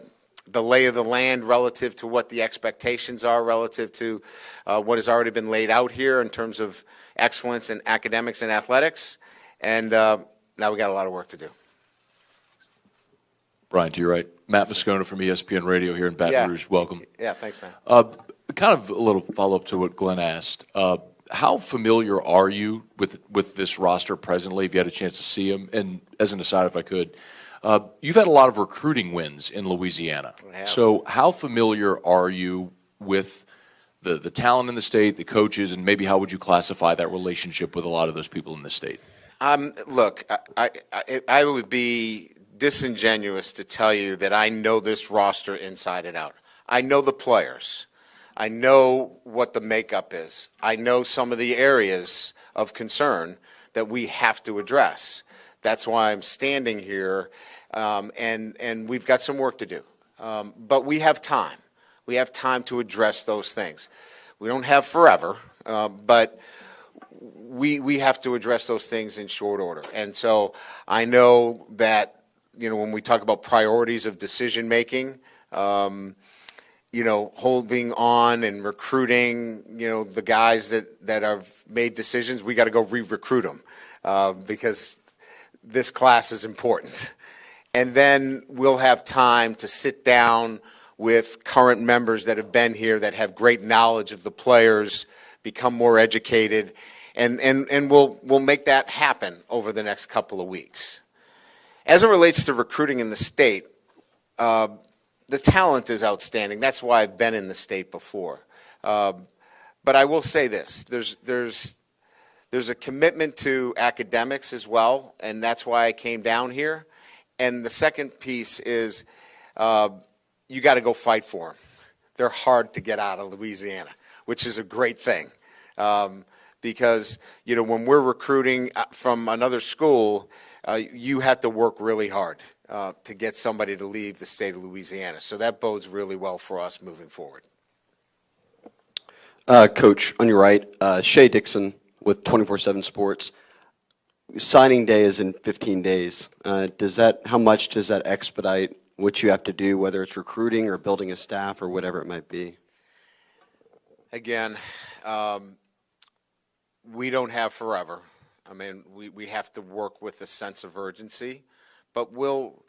lay of the land relative to what the expectations are, relative to what has already been laid out here in terms of excellence in academics and athletics. And now we got a lot of work to do. Brian, to your right. Matt Moscona from ESPN Radio here in Baton Rouge. Welcome. Yeah, thanks, man. Kind of a little follow-up to what Glenn asked. How familiar are you with this roster presently? If you had a chance to see them, and as an aside, if I could, you've had a lot of recruiting wins in Louisiana. So how familiar are you with the talent in the state, the coaches, and maybe how would you classify that relationship with a lot of those people in the state? Look, I would be disingenuous to tell you that I know this roster inside and out. I know the players. I know what the makeup is. I know some of the areas of concern that we have to address. That's why I'm standing here, and we've got some work to do. But we have time. We have time to address those things. We don't have forever, but we have to address those things in short order. And so I know that when we talk about priorities of decision making, holding on and recruiting, the guys that have made decisions, we got to go re-recruit them because this class is important. And then we'll have time to sit down with current members that have been here, that have great knowledge of the players, become more educated, and we'll make that happen over the next couple of weeks. As it relates to recruiting in the state, the talent is outstanding. That's why I've been in the state before. But I will say this: there's a commitment to academics as well, and that's why I came down here. And the second piece is you got to go fight for them. They're hard to get out of Louisiana, which is a great thing. Because when we're recruiting from another school, you have to work really hard to get somebody to leave the state of Louisiana. So that bodes really well for us moving forward. Coach, on your right, Shea Dixon with 24/7 Sports. Signing day is in 15 days. How much does that expedite what you have to do, whether it's recruiting or building a staff or whatever it might be? Again, we don't have forever. I mean, we have to work with a sense of urgency, but we'll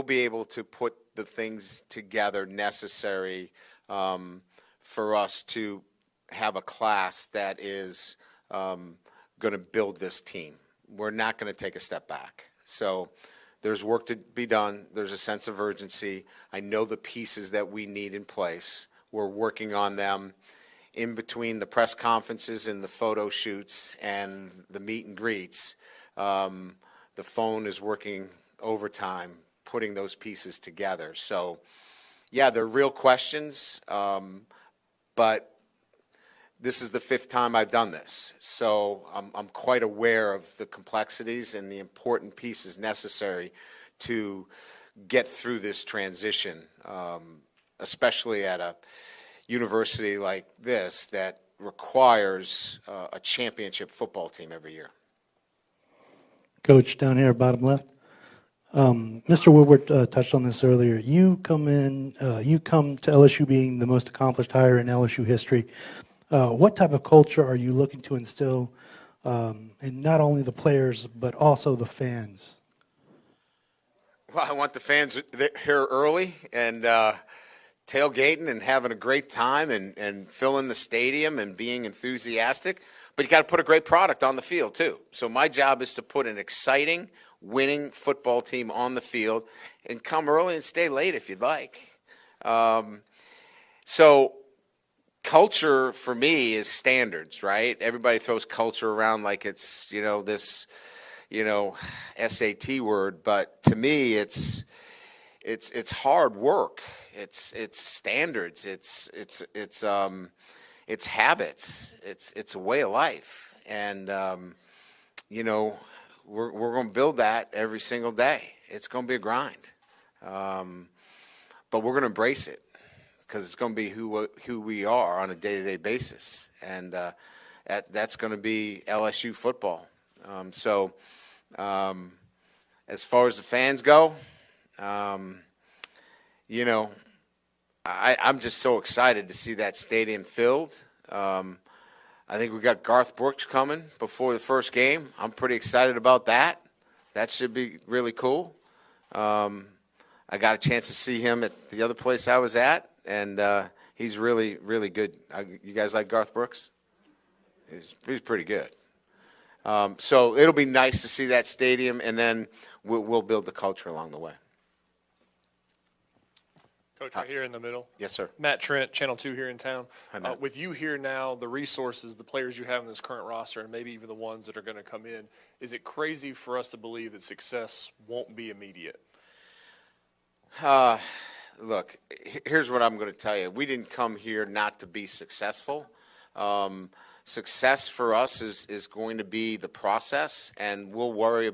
be able to put the things together necessary for us to have a class that is going to build this team. We're not going to take a step back. So there's work to be done. There's a sense of urgency. I know the pieces that we need in place. We're working on them. In between the press conferences and the photo shoots and the meet and greets, the phone is working overtime, putting those pieces together. So, yeah, they're real questions, but this is the 5th time I've done this. So I'm quite aware of the complexities and the important pieces necessary to get through this transition, especially at a university like this that requires a championship football team every year. Coach, down here, bottom left. Mr. Woodward touched on this earlier. You come to LSU being the most accomplished hire in LSU history. What type of culture are you looking to instill in not only the players but also the fans? Well, I want the fans here early and tailgating and having a great time and filling the stadium and being enthusiastic. But you got to put a great product on the field too. So my job is to put an exciting, winning football team on the field and come early and stay late if you'd like. So culture for me is standards, right? Everybody throws culture around like it's, this, SAT word, but to me it's hard work. It's standards. It's habits. It's a way of life, and we're going to build that every single day. It's going to be a grind, but we're going to embrace it because it's going to be who we are on a day-to-day basis, and that's going to be LSU football. As far as the fans go, I'm just so excited to see that stadium filled. I think we got Garth Brooks coming before the first game. I'm pretty excited about that. That should be really cool. I got a chance to see him at the other place I was at, and he's really, really good. You guys like Garth Brooks? He's pretty good. So it'll be nice to see that stadium, and then we'll build the culture along the way. Coach, right here in the middle. Yes, sir. Matt Trent, Channel 2 here in town. Hi, Matt. With you here now, the resources, the players you have in this current roster, and maybe even the ones that are going to come in, is it crazy for us to believe that success won't be immediate? Look, here's what I'm going to tell you. We didn't come here not to be successful. Success for us is going to be the process, and we'll worry.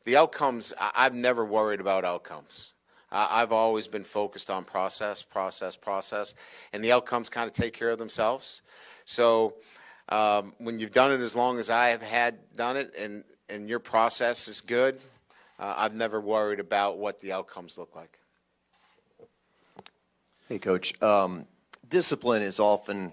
The outcomes, I've never worried about outcomes. I've always been focused on process, and the outcomes kind of take care of themselves. So when you've done it as long as I have done it, and your process is good, I've never worried about what the outcomes look like. Hey, Coach. Discipline is often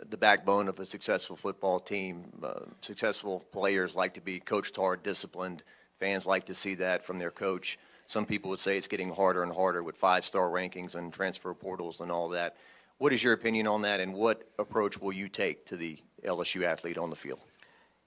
the backbone of a successful football team. Successful players like to be coached hard, disciplined. Fans like to see that from their coach. Some people would say it's getting harder and harder with 5-star rankings and transfer portals and all that. What is your opinion on that, and what approach will you take to the LSU athlete on the field?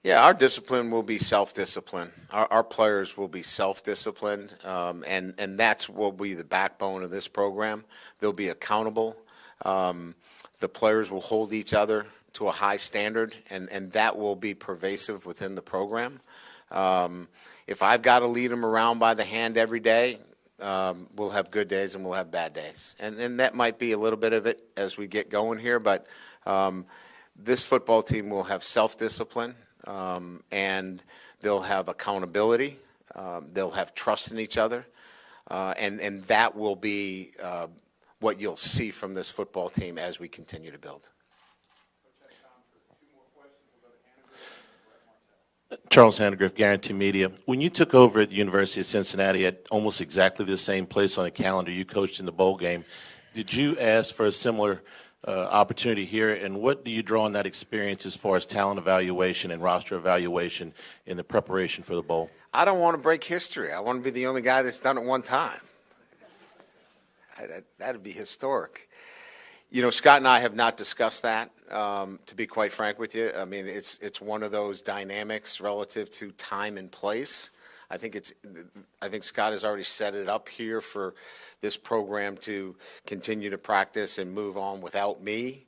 Yeah, our discipline will be self-discipline. Our players will be self-disciplined, and that's will be the backbone of this program. They'll be accountable. The players will hold each other to a high standard, and that will be pervasive within the program. If I've got to lead them around by the hand every day, we'll have good days and we'll have bad days. And that might be a little bit of it as we get going here, but this football team will have self-discipline, and they'll have accountability. They'll have trust in each other, and that will be what you'll see from this football team as we continue to build. Charles Handegriff, Guarantee Media. When you took over at the University of Cincinnati at almost exactly the same place on the calendar you coached in the bowl game, did you ask for a similar opportunity here? And what do you draw on that experience as far as talent evaluation and roster evaluation in the preparation for the bowl? I don't want to break history. I want to be the only guy that's done it one time. That'd be historic. Scott and I have not discussed that, to be quite frank with you. I mean, it's one of those dynamics relative to time and place. I think Scott has already set it up here for this program to continue to practice and move on without me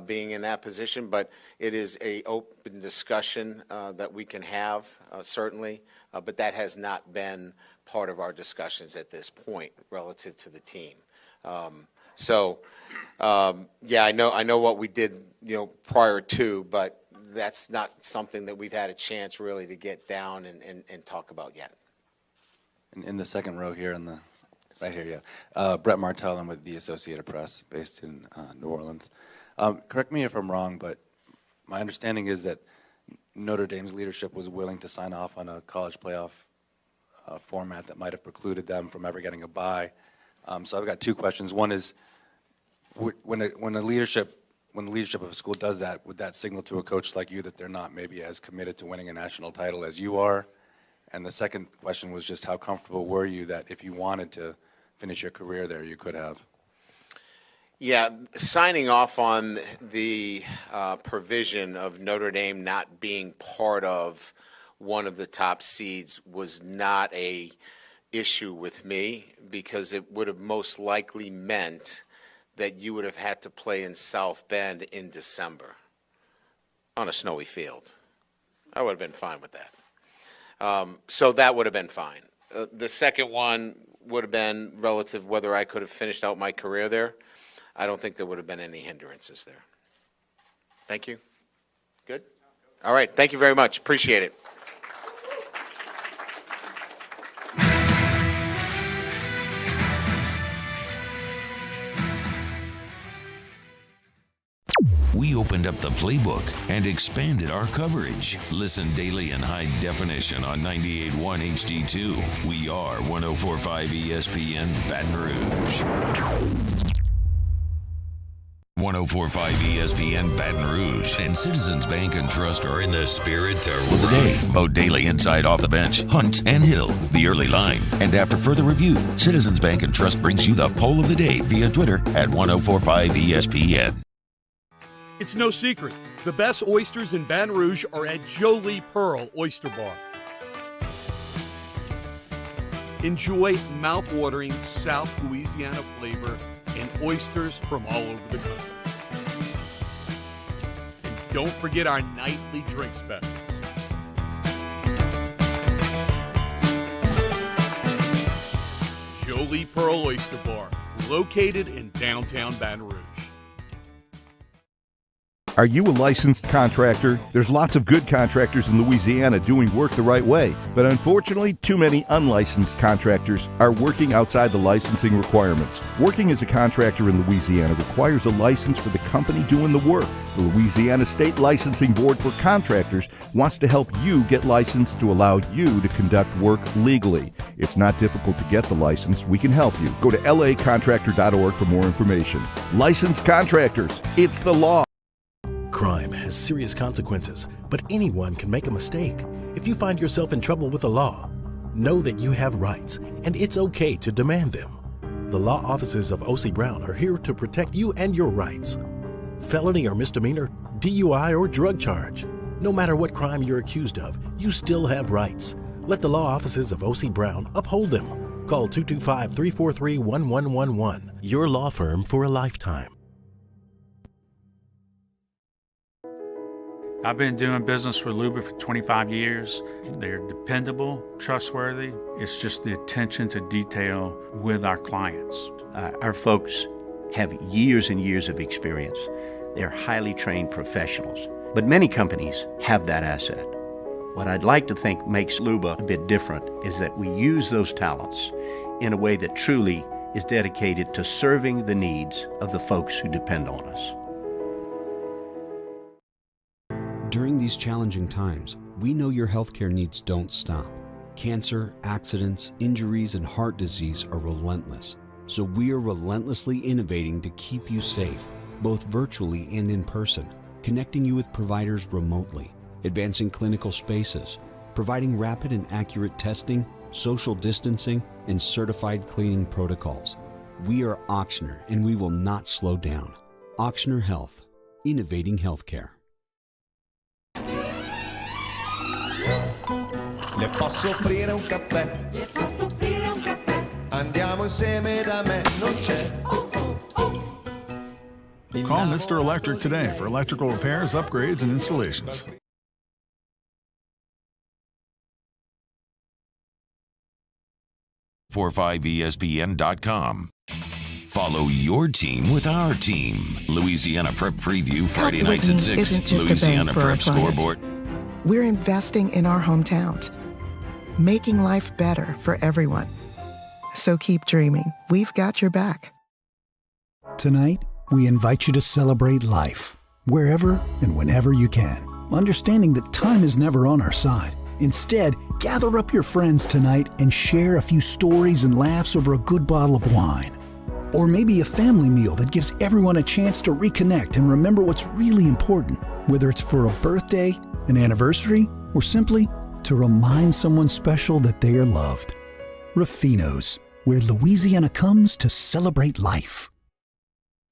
being in that position. But it is an open discussion that we can have, certainly. But that has not been part of our discussions at this point relative to the team. Yeah, I know what we did, prior to, but that's not something that we've had a chance really to get down and talk about yet. In the second row here, right here, yeah. Brett Martell, I'm with the Associated Press, based in New Orleans. Correct me if I'm wrong, but my understanding is that Notre Dame's leadership was willing to sign off on a college playoff format that might have precluded them from ever getting a bye. So I've got two questions. One is, when the leadership of a school does that, would that signal to a coach like you that they're not maybe as committed to winning a national title as you are? And the second question was just how comfortable were you that if you wanted to finish your career there, you could have? Yeah, signing off on the provision of Notre Dame not being part of one of the top seeds was not a issue with me, because it would have most likely meant that you would have had to play in South Bend in December on a snowy field. I would have been fine with that. So that would have been fine. The second one would have been relative whether I could have finished out my career there. I don't think there would have been any hindrances there. Thank you. Good? All right. Thank you very much. Appreciate it. We opened up the playbook and expanded our coverage. Listen daily in high definition on 98.1 HD2. We are 104.5 ESPN Baton Rouge. 104.5 ESPN Baton Rouge and Citizens Bank and Trust are in the spirit to rule the day. Vote daily inside, off the bench, Hunt and Hill, the early line. And after further review, Citizens Bank and Trust brings you the poll of the day via Twitter at 104.5 ESPN. It's no secret. The best oysters in Baton Rouge are at Jolie Pearl Oyster Bar. Enjoy mouth-watering South Louisiana flavor and oysters from all over the country. And don't forget our nightly drink specials. Jolie Pearl Oyster Bar, located in downtown Baton Rouge. Are you a licensed contractor? There's lots of good contractors in Louisiana doing work the right way, but unfortunately, too many unlicensed contractors are working outside the licensing requirements. Working as a contractor in Louisiana requires a license for the company doing the work. The Louisiana State Licensing Board for Contractors wants to help you get licensed to allow you to conduct work legally. It's not difficult to get the license. We can help you. Go to lacontractor.org for more information. Licensed contractors, it's the law. Crime has serious consequences, but anyone can make a mistake. If you find yourself in trouble with the law, know that you have rights, and it's okay to demand them. The law offices of O.C. Brown are here to protect you and your rights. Felony or misdemeanor, DUI or drug charge. No matter what crime you're accused of, you still have rights. Let the law offices of O.C. Brown uphold them. Call 225-343-1111. Your law firm for a lifetime. I've been doing business with Luba for 25 years. They're dependable, trustworthy. It's just the attention to detail with our clients. Our folks have years and years of experience. They're highly trained professionals. But many companies have that asset. What I'd like to think makes Luba a bit different is that we use those talents in a way that truly is dedicated to serving the needs of the folks who depend on us. During these challenging times, we know your healthcare needs don't stop. Cancer, accidents, injuries, and heart disease are relentless. So we are relentlessly innovating to keep you safe, both virtually and in person, connecting you with providers remotely, advancing clinical spaces, providing rapid and accurate testing, social distancing, and certified cleaning protocols. We are Auctioner, and we will not slow down. Auctioner Health, innovating healthcare. Le posso offrire un caffè? Le posso offrire un caffè? Andiamo insieme da me, non c'è. Call Mr. Electric today for electrical repairs, upgrades, and installations. ESPN.com. Follow your team with our team. Louisiana Prep Preview Friday nights at 6. Isn't just Louisiana a bank for our Prep clients. Scoreboard. We're investing in our hometowns. making life better for everyone. So keep dreaming. We've got your back. Tonight, we invite you to celebrate life, wherever and whenever you can, understanding that time is never on our side. Instead, gather up your friends tonight and share a few stories and laughs over a good bottle of wine. Or maybe a family meal that gives everyone a chance to reconnect and remember what's really important, whether it's for a birthday, an anniversary, or simply to remind someone special that they are loved. Rafino's, where Louisiana comes to celebrate life.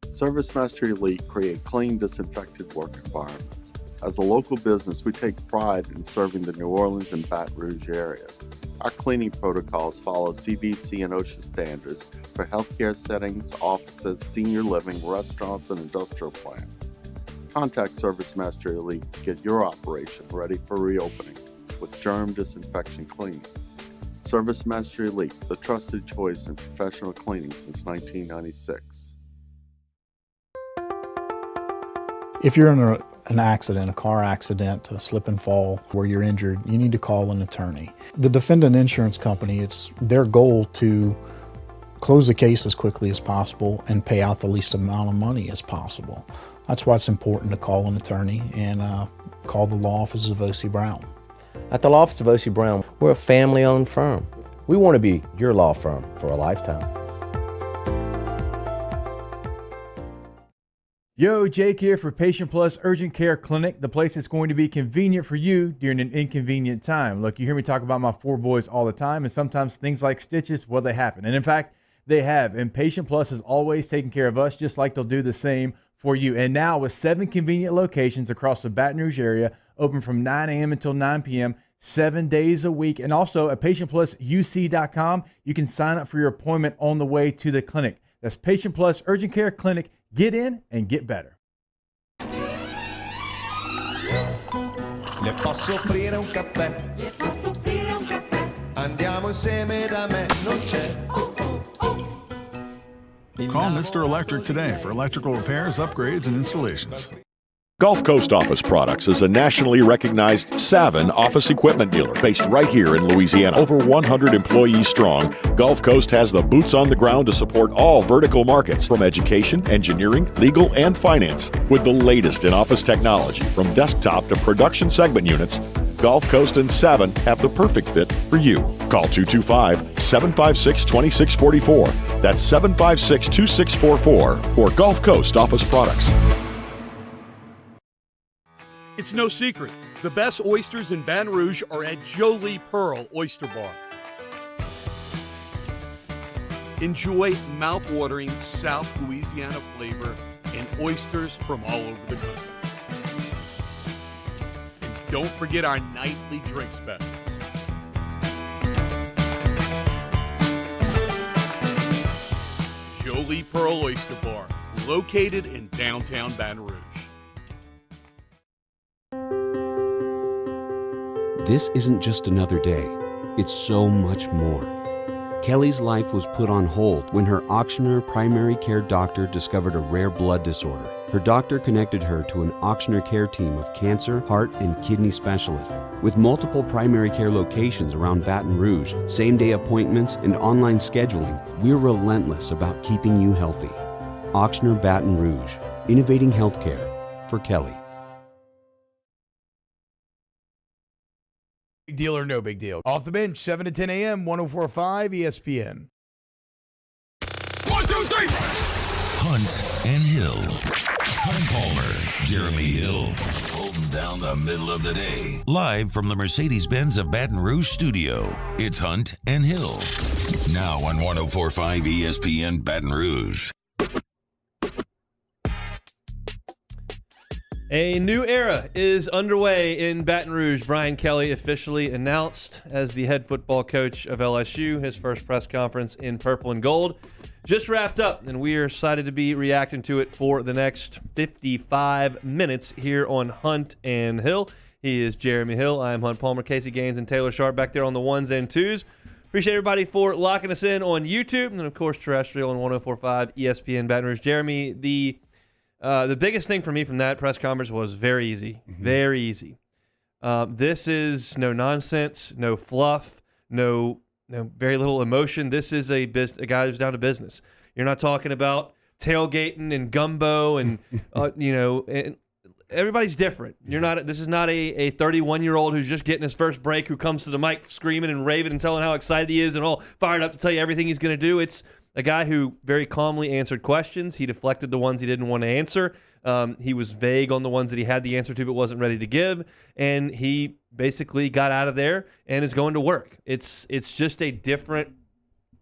ServiceMaster Elite create clean, disinfected work environments. As a local business, we take pride in serving the New Orleans and Baton Rouge areas. Our cleaning protocols follow CDC and OSHA standards for healthcare settings, offices, senior living, restaurants, and industrial plants. Contact ServiceMaster Elite to get your operation ready for reopening with germ disinfection cleaning. ServiceMaster Elite, the trusted choice in professional cleaning since 1996. If you're in an accident, a car accident, a slip and fall where you're injured, you need to call an attorney. The defendant insurance company, it's their goal to close the case as quickly as possible and pay out the least amount of money as possible. That's why it's important to call an attorney and call the law office of O.C. Brown. At the law office of O.C. Brown, we're a family-owned firm. We want to be your law firm for a lifetime. Yo, Jake here for Patient Plus Urgent Care Clinic, the place that's going to be convenient for you during an inconvenient time. Look, you hear me talk about my 4 boys all the time, and sometimes things like stitches, well, they happen. And in fact, they have. And Patient Plus is always taking care of us just like they'll do the same for you. And now with 7 convenient locations across the Baton Rouge area, open from 9 a.m. until 9 p.m., 7 days a week. And also at PatientPlusUC.com, you can sign up for your appointment on the way to the clinic. That's Patient Plus Urgent Care Clinic. Get in and get better. Le posso offrire un caffè? Le posso offrire un caffè? Andiamo insieme da me, non c'è. Call Mr. Electric today for electrical repairs, upgrades, and installations. Gulf Coast Office Products is a nationally recognized Savin office equipment dealer based right here in Louisiana. Over 100 employees strong, Gulf Coast has the boots on the ground to support all vertical markets from education, engineering, legal, and finance. With the latest in office technology, from desktop to production segment units, Gulf Coast and Savin have the perfect fit for you. Call 225-756-2644. That's 756-2644 for Gulf Coast Office Products. It's no secret. The best oysters in Baton Rouge are at Jolie Pearl Oyster Bar. Enjoy mouth-watering South Louisiana flavor and oysters from all over the country. And don't forget our nightly drink specials. Jolie Pearl Oyster Bar, located in downtown Baton Rouge. This isn't just another day. It's so much more. Kelly's life was put on hold when her auctioneer primary care doctor discovered a rare blood disorder. Her doctor connected her to an auctioneer care team of cancer, heart, and kidney specialists. With multiple primary care locations around Baton Rouge, same-day appointments, and online scheduling, we're relentless about keeping you healthy. Auctioneer Baton Rouge, innovating healthcare for Kelly. Big deal or no big deal. Off the bench, 7 to 10 a.m., 104.5 ESPN. 1, 2, 3. Hunt and Hill. Hunt Palmer, Jeremy Hill, holding down the middle of the day. Live from the Mercedes-Benz of Baton Rouge studio, it's Hunt and Hill. Now on 104.5 ESPN Baton Rouge. A new era is underway in Baton Rouge. Brian Kelly officially announced as the head football coach of LSU. His first press conference in purple and gold just wrapped up, and we are excited to be reacting to it for the next 55 minutes here on Hunt and Hill. He is Jeremy Hill. I am Hunt Palmer, Casey Gaines, and Taylor Sharp back there on the ones and twos. Appreciate everybody for locking us in on YouTube and, of course, terrestrial on 104.5 ESPN Baton Rouge. Jeremy, the biggest thing for me from that press conference was very easy. Very easy. This is no nonsense, no fluff. very little emotion. This is a guy who's down to business. You're not talking about tailgating and gumbo and and everybody's different. This is not a 31-year-old who's just getting his first break who comes to the mic screaming and raving and telling how excited he is and all fired up to tell you everything he's going to do. It's a guy who very calmly answered questions. He deflected the ones he didn't want to answer. He was vague on the ones that he had the answer to but wasn't ready to give, and he basically got out of there and is going to work. It's just a different.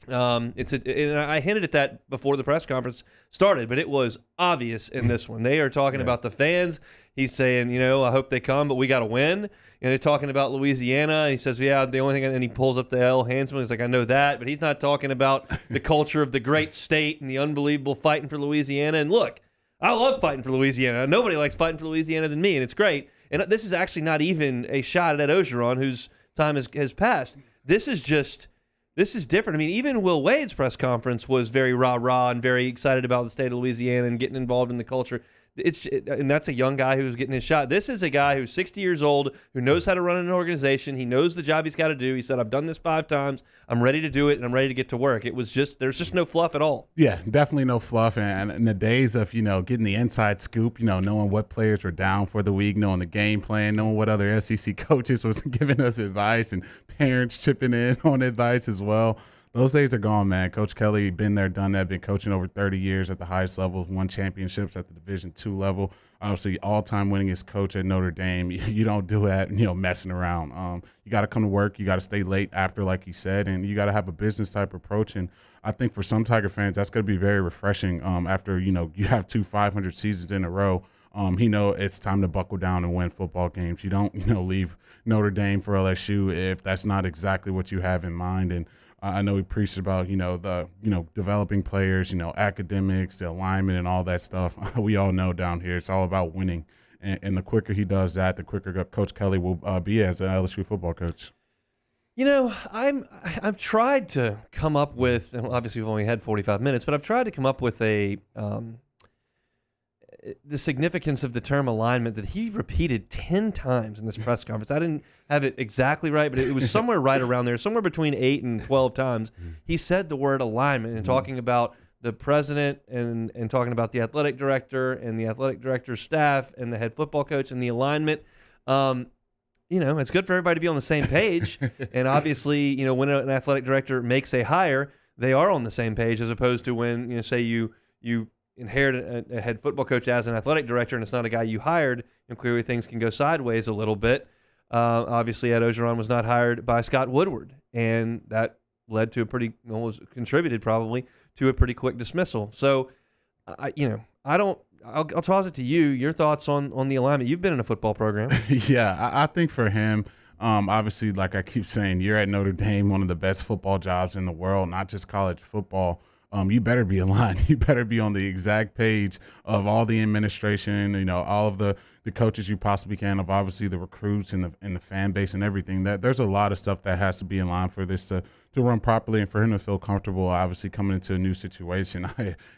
And I hinted at that before the press conference started, but it was obvious in this one. They are talking about the fans. He's saying, I hope they come, but we got to win. And they're talking about Louisiana. He says, yeah, the only thing, and he pulls up the L. Handsman. He's like, I know that, but he's not talking about the culture of the great state and the unbelievable fighting for Louisiana. And look, I love fighting for Louisiana. Nobody likes fighting for Louisiana than me, and it's great. And this is actually not even a shot at Ed Ogeron, whose time has passed. This is different. I mean, even Will Wade's press conference was very rah-rah and very excited about the state of Louisiana and getting involved in the culture. And that's a young guy who's getting his shot. This is a guy who's 60 years old, who knows how to run an organization. He knows the job he's got to do. He said, I've done this 5 times. I'm ready to do it, and I'm ready to get to work. There's just no fluff at all. Yeah, definitely no fluff. And in the days of, getting the inside scoop, knowing what players were down for the week, knowing the game plan, knowing what other SEC coaches was giving us advice and parents chipping in on advice as well. Those days are gone, man. Coach Kelly, been there, done that, been coaching over 30 years at the highest level, won championships at the Division II level. Obviously, all-time winningest coach at Notre Dame. You don't do that, messing around. You got to come to work. You got to stay late after, like you said, and you got to have a business-type approach. And I think for some Tiger fans, that's going to be very refreshing after, you have 2 500 seasons in a row. It's time to buckle down and win football games. You don't, leave Notre Dame for LSU if that's not exactly what you have in mind. And I know he preached about, developing players, academics, the alignment and all that stuff. We all know down here it's all about winning. And the quicker he does that, the quicker Coach Kelly will be as an LSU football coach. I've tried to come up with, and obviously we've only had 45 minutes, but I've tried to come up with the significance of the term alignment that he repeated 10 times in this press conference. I didn't have it exactly right, but it was somewhere right around there, somewhere between 8 and 12 times. He said the word alignment and talking about the president and talking about the athletic director and the athletic director's staff and the head football coach and the alignment. It's good for everybody to be on the same page. And obviously, when an athletic director makes a hire, they are on the same page, as opposed to when, say you inherit a head football coach as an athletic director and it's not a guy you hired, and clearly things can go sideways a little bit. Obviously, Ed Ogeron was not hired by Scott Woodward, and that led to contributed probably to a pretty quick dismissal. So, I'll toss it to you. Your thoughts on the alignment. You've been in a football program. Yeah, I think for him, obviously, like I keep saying, you're at Notre Dame, one of the best football jobs in the world, not just college football. You better be aligned. You better be on the exact page of all the administration, all of the coaches you possibly can, of obviously the recruits and the fan base and everything. That there's a lot of stuff that has to be in line for this to run properly and for him to feel comfortable, obviously coming into a new situation.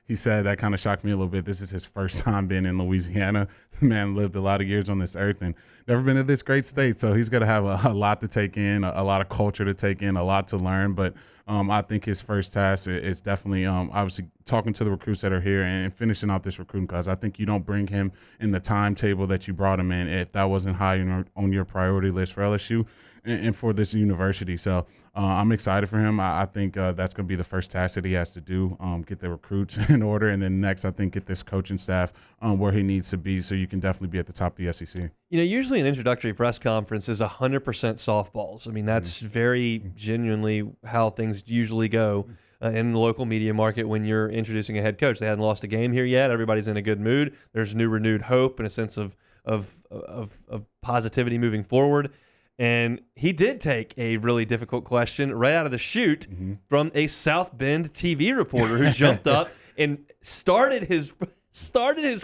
He said that kind of shocked me a little bit. This is his first time being in Louisiana. The man lived a lot of years on this earth and never been to this great state. So he's going to have a lot to take in, a lot of culture to take in, a lot to learn. But I think his first task is definitely obviously talking to the recruits that are here and finishing out this recruiting class. I think you don't bring him in the timetable that you brought him in if that wasn't high on your priority list for LSU and for this university. So I'm excited for him. I think that's going to be the first task that he has to do, get the recruits in order. And then next, I think, get this coaching staff where he needs to be so you can definitely be at the top of the SEC. Usually an introductory press conference is 100% softballs. I mean, that's very genuinely how things usually go in the local media market when you're introducing a head coach. They hadn't lost a game here yet. Everybody's in a good mood. There's new renewed hope and a sense of positivity moving forward. And he did take a really difficult question right out of the chute from a South Bend TV reporter who jumped up and started his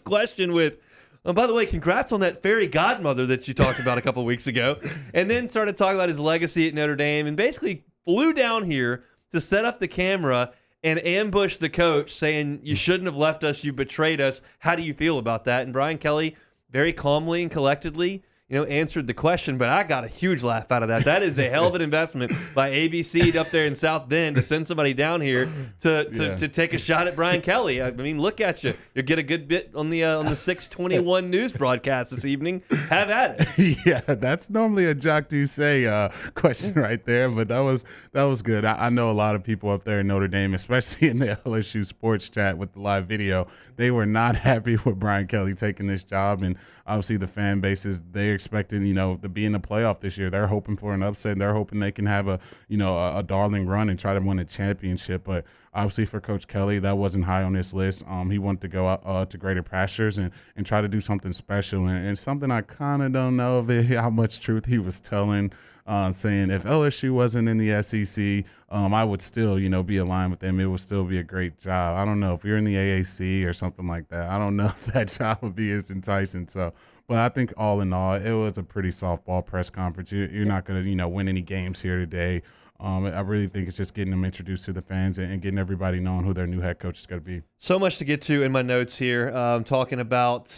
question with, oh, by the way, congrats on that fairy godmother that you talked about a couple of weeks ago. And then started talking about his legacy at Notre Dame and basically flew down here to set up the camera and ambush the coach saying, you shouldn't have left us, you betrayed us. How do you feel about that? And Brian Kelly, very calmly and collectedly, answered the question, but I got a huge laugh out of that. That is a hell of an investment by ABC up there in South Bend to send somebody down here to take a shot at Brian Kelly. I mean, look at you. You'll get a good bit on the 621 news broadcast this evening. Have at it. Yeah, that's normally a Jock Doucet question right there, but that was good. I know a lot of people up there in Notre Dame, especially in the LSU sports chat with the live video, they were not happy with Brian Kelly taking this job, and obviously the fan bases, they're expecting, to be in the playoff this year. They're hoping for an upset. They're hoping they can have a darling run and try to win a championship. But obviously for Coach Kelly, that wasn't high on this list. He wanted to go out to greater pastures and try to do something special. And something I kind of don't know how much truth he was telling, saying if LSU wasn't in the SEC, I would still, be aligned with them. It would still be a great job. I don't know if you're in the AAC or something like that. I don't know if that job would be as enticing. So, but I think all in all, it was a pretty softball press conference. You're not going to, win any games here today. I really think it's just getting them introduced to the fans and getting everybody knowing who their new head coach is going to be. So much to get to in my notes here. Talking about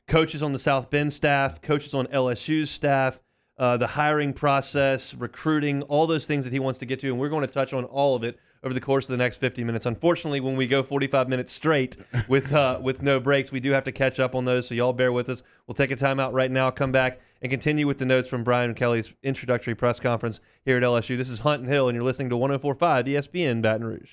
coaches on the South Bend staff, coaches on LSU's staff, the hiring process, recruiting, all those things that he wants to get to, and we're going to touch on all of it over the course of the next 50 minutes. Unfortunately, when we go 45 minutes straight with no breaks, we do have to catch up on those, so y'all bear with us. We'll take a timeout right now, come back, and continue with the notes from Brian Kelly's introductory press conference here at LSU. This is Hunt and Hill, and you're listening to 104.5 ESPN Baton Rouge.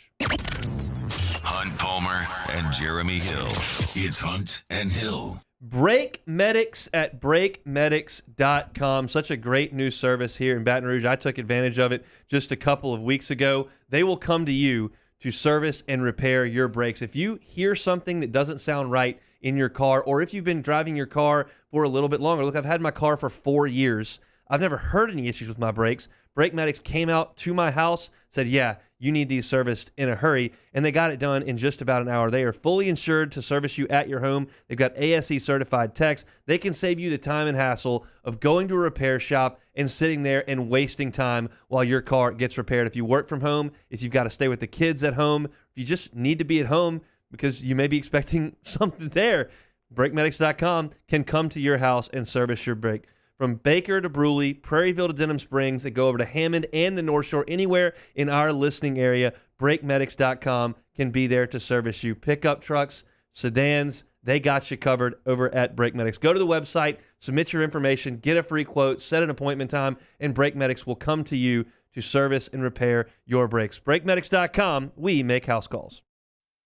Hunt Palmer and Jeremy Hill. It's Hunt and Hill. Brake Medics at BrakeMedics.com. Such a great new service here in Baton Rouge. I took advantage of it just a couple of weeks ago. They will come to you to service and repair your brakes. If you hear something that doesn't sound right in your car, or if you've been driving your car for a little bit longer, look, I've had my car for 4 years. I've never heard any issues with my brakes. Brake Medics came out to my house, said, yeah, you need these serviced in a hurry, and they got it done in just about an hour. They are fully insured to service you at your home. They've got ASE certified techs. They can save you the time and hassle of going to a repair shop and sitting there and wasting time while your car gets repaired. If you work from home, if you've got to stay with the kids at home, if you just need to be at home because you may be expecting something there, BrakeMedics.com can come to your house and service your brake. From Baker to Bruley, Prairieville to Denham Springs, they go over to Hammond and the North Shore. Anywhere in our listening area, BrakeMedics.com can be there to service you. Pickup trucks, sedans, they got you covered over at Brake Medics. Go to the website, submit your information, get a free quote, set an appointment time, and Brake Medics will come to you to service and repair your brakes. BrakeMedics.com, we make house calls.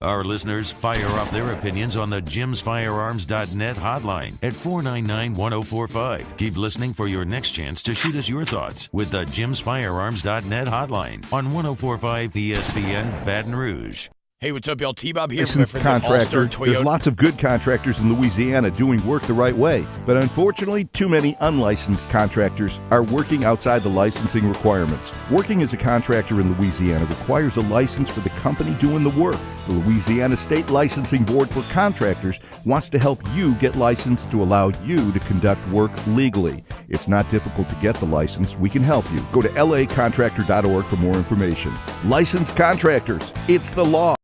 Our listeners fire off their opinions on the jimsfirearms.net hotline at 499-1045. Keep listening for your next chance to shoot us your thoughts with the jimsfirearms.net hotline on 104.5 ESPN Baton Rouge. Hey, what's up, y'all? T-Bob here Licensed from contractor. All-Star Toyota. There's lots of good contractors in Louisiana doing work the right way, but unfortunately, too many unlicensed contractors are working outside the licensing requirements. Working as a contractor in Louisiana requires a license for the company doing the work. The Louisiana State Licensing Board for Contractors wants to help you get licensed to allow you to conduct work legally. It's not difficult to get the license. We can help you. Go to lacontractor.org for more information. Licensed contractors. It's the law.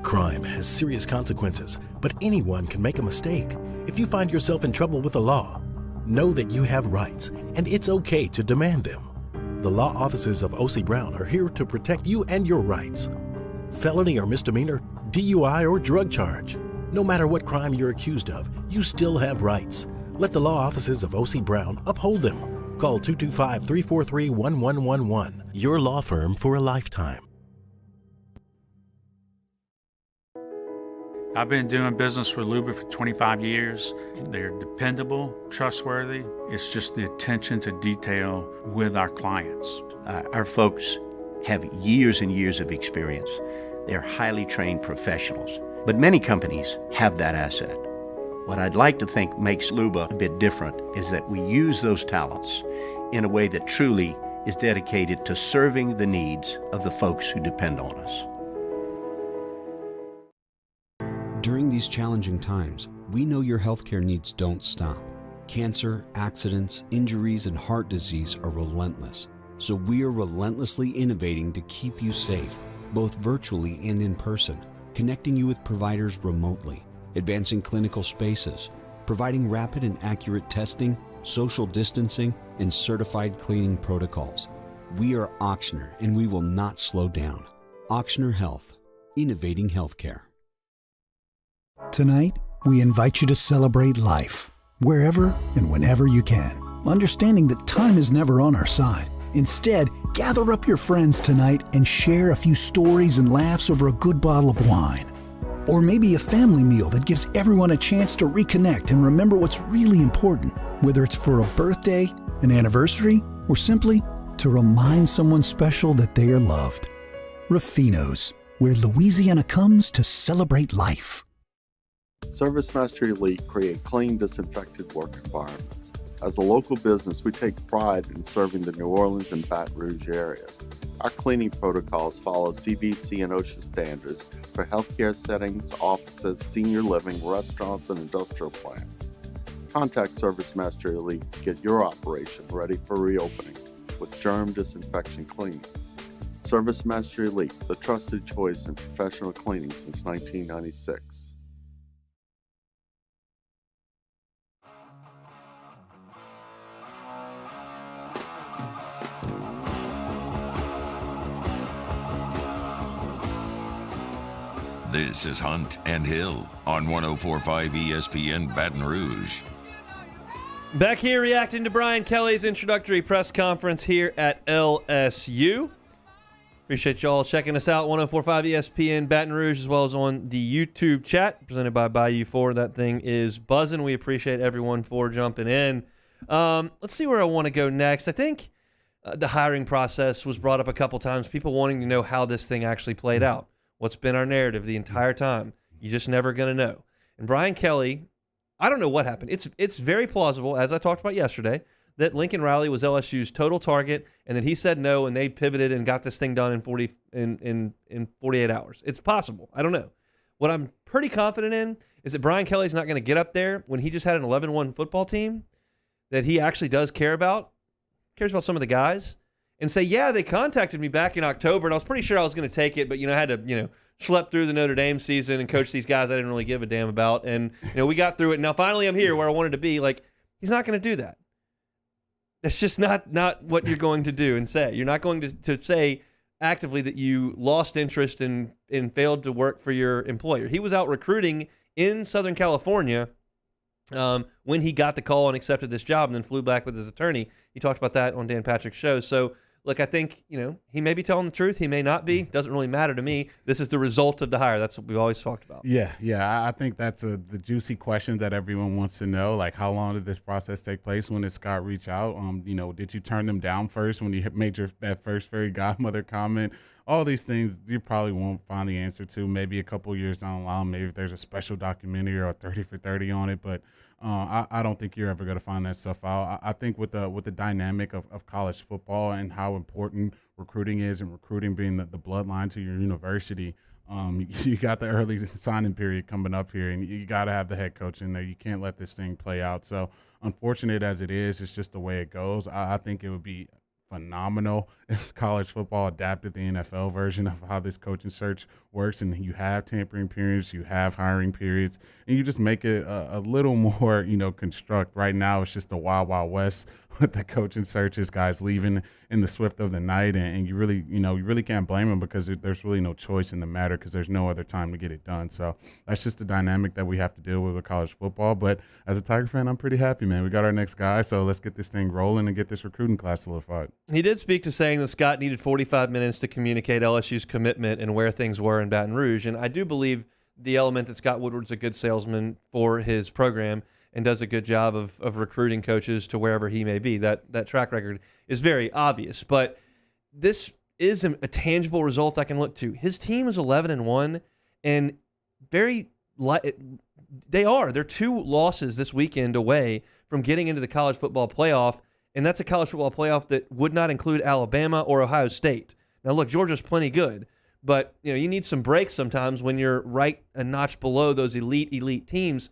Crime has serious consequences, but anyone can make a mistake. If you find yourself in trouble with the law, know that you have rights, and it's okay to demand them. The law offices of O.C. Brown are here to protect you and your rights. Felony or misdemeanor, DUI or drug charge. No matter what crime you're accused of, you still have rights. Let the law offices of O.C. Brown uphold them. Call 225-343-1111. Your law firm for a lifetime. I've been doing business with Luba for 25 years. They're dependable, trustworthy. It's just the attention to detail with our clients. Our folks have years and years of experience. They're highly trained professionals, but many companies have that asset. What I'd like to think makes Luba a bit different is that we use those talents in a way that truly is dedicated to serving the needs of the folks who depend on us. During these challenging times, we know your healthcare needs don't stop. Cancer, accidents, injuries, and heart disease are relentless. So we are relentlessly innovating to keep you safe, both virtually and in person, connecting you with providers remotely, advancing clinical spaces, providing rapid and accurate testing, social distancing, and certified cleaning protocols. We are Auctioner, and we will not slow down. Auctioner Health, innovating healthcare. Tonight, we invite you to celebrate life, wherever and whenever you can, understanding that time is never on our side. Instead, gather up your friends tonight and share a few stories and laughs over a good bottle of wine. Or maybe a family meal that gives everyone a chance to reconnect and remember what's really important, whether it's for a birthday, an anniversary, or simply to remind someone special that they are loved. Rafino's, where Louisiana comes to celebrate life. ServiceMaster Elite create clean, disinfected work environments. As a local business, we take pride in serving the New Orleans and Baton Rouge areas. Our cleaning protocols follow CDC and OSHA standards for healthcare settings, offices, senior living, restaurants, and industrial plants. Contact ServiceMaster Elite to get your operation ready for reopening with germ disinfection cleaning. ServiceMaster Elite, the trusted choice in professional cleaning since 1996. This is Hunt and Hill on 104.5 ESPN Baton Rouge. Back here reacting to Brian Kelly's introductory press conference here at LSU. Appreciate y'all checking us out, 104.5 ESPN Baton Rouge, as well as on the YouTube chat presented by Bayou 4. That thing is buzzing. We appreciate everyone for jumping in. Let's see where I want to go next. I think the hiring process was brought up a couple times, people wanting to know how this thing actually played out. What's been our narrative the entire time? You're just never going to know. And Brian Kelly, I don't know what happened. It's very plausible, as I talked about yesterday, that Lincoln Riley was LSU's total target, and that he said no, and they pivoted and got this thing done in 48 hours. It's possible. I don't know. What I'm pretty confident in is that Brian Kelly's not going to get up there when he just had an 11-1 football team that he actually does cares about some of the guys, and say, yeah, they contacted me back in October, and I was pretty sure I was going to take it, but, I had to, schlep through the Notre Dame season and coach these guys I didn't really give a damn about, and, we got through it. Now, finally, I'm here where I wanted to be. Like, he's not going to do that. That's just not what you're going to do and say. You're not going to say actively that you lost interest and failed to work for your employer. He was out recruiting in Southern California when he got the call and accepted this job and then flew back with his attorney. He talked about that on Dan Patrick's show. So, look, I think, he may be telling the truth. He may not be. Doesn't really matter to me. This is the result of the hire. That's what we've always talked about. Yeah. I think that's the juicy question that everyone wants to know. Like, how long did this process take place? When did Scott reach out? Did you turn them down first when you made that first fairy godmother comment? All these things you probably won't find the answer to. Maybe a couple years down the line, maybe if there's a special documentary or a 30 for 30 on it. But I don't think you're ever going to find that stuff out. I think with the dynamic of college football and how important recruiting is, and recruiting being the bloodline to your university, you got the early signing period coming up here, and you got to have the head coach in there. You can't let this thing play out. So unfortunate as it is, it's just the way it goes. I think it would be phenomenal if college football adapted the NFL version of how this coaching search works, and you have tampering periods, you have hiring periods, and you just make it a little more, construct. Right now, it's just the wild, wild west with the coaching searches, guys leaving in the swift of the night, and you really can't blame them because there's really no choice in the matter because there's no other time to get it done. So that's just the dynamic that we have to deal with college football. But as a Tiger fan, I'm pretty happy, man. We got our next guy, so let's get this thing rolling and get this recruiting class solidified. He did speak to saying that Scott needed 45 minutes to communicate LSU's commitment and where things were in Baton Rouge, and I do believe the element that Scott Woodward's a good salesman for his program and does a good job of recruiting coaches to wherever he may be. That track record is very obvious, but this is a tangible result I can look to. His team is 11-1, and they're 2 losses this weekend away from getting into the college football playoff, and that's a college football playoff that would not include Alabama or Ohio State. Now, look, Georgia's plenty good, but you need some breaks sometimes when you're right a notch below those elite teams.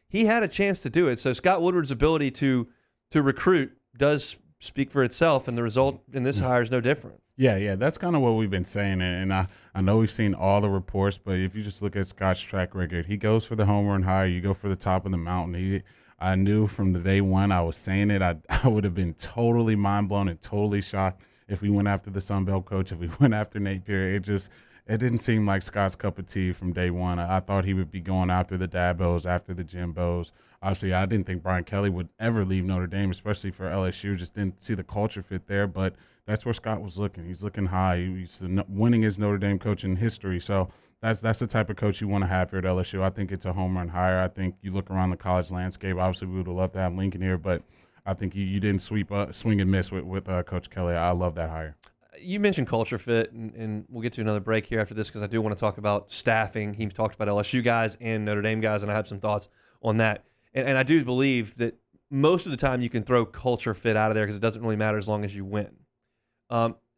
He had a chance to do it. So Scott Woodward's ability to recruit does speak for itself, and the result in this hire is no different. Yeah, that's kind of what we've been saying, and I know we've seen all the reports, but if you just look at Scott's track record, he goes for the home run hire, you go for the top of the mountain. I knew from the day one I was saying it. I would have been totally mind blown and totally shocked if we went after the Sun Belt coach, if we went after Nate Perry. It didn't seem like Scott's cup of tea from day one. I thought he would be going after the Dabos, after the Jimbos. Obviously, I didn't think Brian Kelly would ever leave Notre Dame, especially for LSU. Just didn't see the culture fit there. But that's where Scott was looking. He's looking high. He's the winningest Notre Dame coach in history. So that's the type of coach you want to have here at LSU. I think it's a home run hire. I think you look around the college landscape. Obviously, we would have loved to have Lincoln here, but I think you didn't swing and miss with Coach Kelly. I love that hire. You mentioned culture fit, and we'll get to another break here after this because I do want to talk about staffing. He talked about LSU guys and Notre Dame guys, and I have some thoughts on that. And I do believe that most of the time you can throw culture fit out of there because it doesn't really matter as long as you win.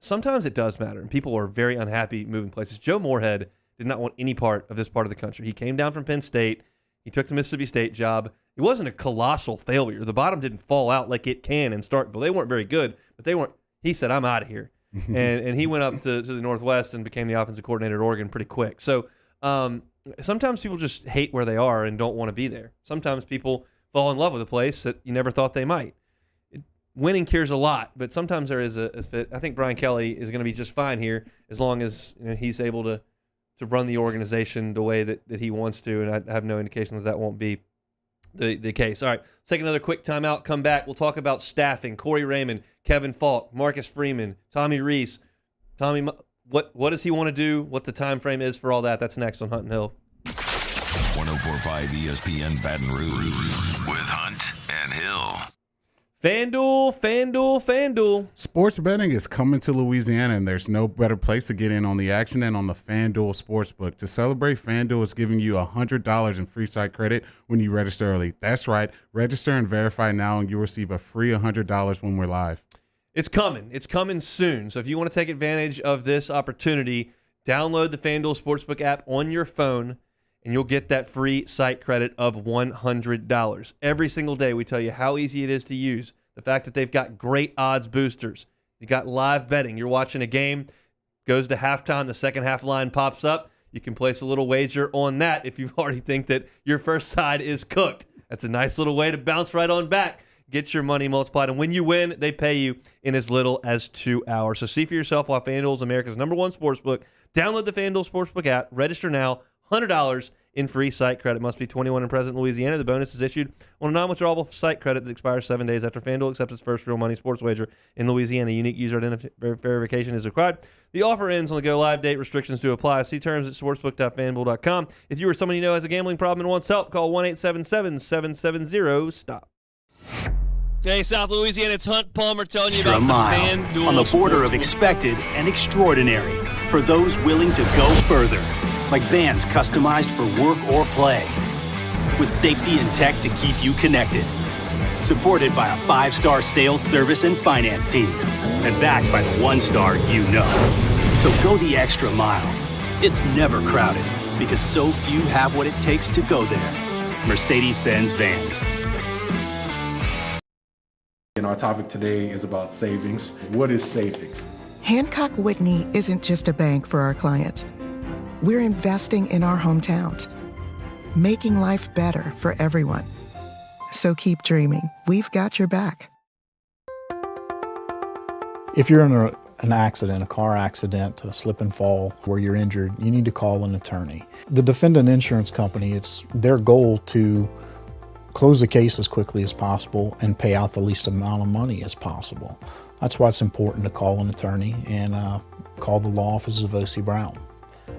Sometimes it does matter, and people are very unhappy moving places. Joe Moorhead did not want any part of this part of the country. He came down from Penn State. He took the Mississippi State job. It wasn't a colossal failure. The bottom didn't fall out like it can in Starkville. They weren't very good, but they weren't. He said, I'm out of here. and he went up to the Northwest and became the offensive coordinator at Oregon pretty quick. So sometimes people just hate where they are and don't want to be there. Sometimes people fall in love with a place that you never thought they might. Winning cures a lot, but sometimes there is a fit. I think Brian Kelly is going to be just fine here as long as he's able to run the organization the way that he wants to, and I have no indication that won't be the case. All right, let's take another quick timeout. Come back. We'll talk about staffing. Corey Raymond, Kevin Falk, Marcus Freeman, Tommy Reese. Tommy, what does he want to do? What the time frame is for all that? That's next on Hunt and Hill. 104.5 ESPN Baton Rouge with Hunt and Hill. FanDuel. Sports betting is coming to Louisiana, and there's no better place to get in on the action than on the FanDuel Sportsbook. To celebrate, FanDuel is giving you $100 in free site credit when you register early. That's right. Register and verify now, and you'll receive a free $100 when we're live. It's coming. It's coming soon. So if you want to take advantage of this opportunity, download the FanDuel Sportsbook app on your phone, and you'll get that free site credit of $100. Every single day we tell you how easy it is to use. The fact that they've got great odds boosters. You got live betting. You're watching a game, goes to halftime, the second half line pops up. You can place a little wager on that if you already think that your first side is cooked. That's a nice little way to bounce right on back. Get your money multiplied. And when you win, they pay you in as little as 2 hours. So see for yourself why FanDuel is America's #1 sportsbook. Download the FanDuel Sportsbook app. Register now. $100 in free site credit. Must be 21 and present in Louisiana. The bonus is issued on a non-withdrawable site credit that expires 7 days after FanDuel accepts its first real money sports wager in Louisiana. Unique user verification is required. The offer ends on the go-live date. Restrictions do apply. See terms at sportsbook.fanduel.com. If you or someone you know has a gambling problem and wants help, call 1-877-770-STOP. Hey, South Louisiana, it's Hunt Palmer telling you Extra about mile, the FanDuel on the border of Sportsbook. expected and extraordinary for those willing to go further. Like vans customized for work or play. With safety and tech to keep you connected. Supported by a 5-star sales, service, and finance team. And backed by the 1-star you know. So go the extra mile. It's never crowded because so few have what it takes to go there. Mercedes-Benz Vans. And our topic today is about savings. What is savings? Hancock Whitney isn't just a bank for our clients. We're investing in our hometowns, making life better for everyone. So keep dreaming. We've got your back. If you're in an accident, a car accident, a slip and fall where you're injured, you need to call an attorney. The defendant insurance company, it's their goal to close the case as quickly as possible and pay out the least amount of money as possible. That's why it's important to call an attorney and call the law office of O.C. Brown.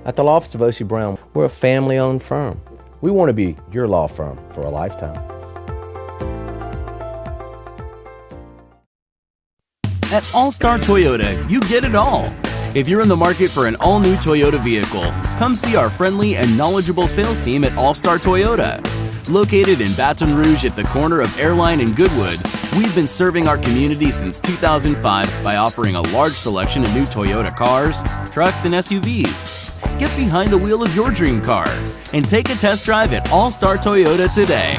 At the law office of O.C. Brown, we're a family-owned firm. We want to be your law firm for a lifetime. At All-Star Toyota, you get it all. If you're in the market for an all-new Toyota vehicle, come see our friendly and knowledgeable sales team at All-Star Toyota. Located in Baton Rouge at the corner of Airline and Goodwood, we've been serving our community since 2005 by offering a large selection of new Toyota cars, trucks, and SUVs. Get behind the wheel of your dream car and take a test drive at All-Star Toyota today.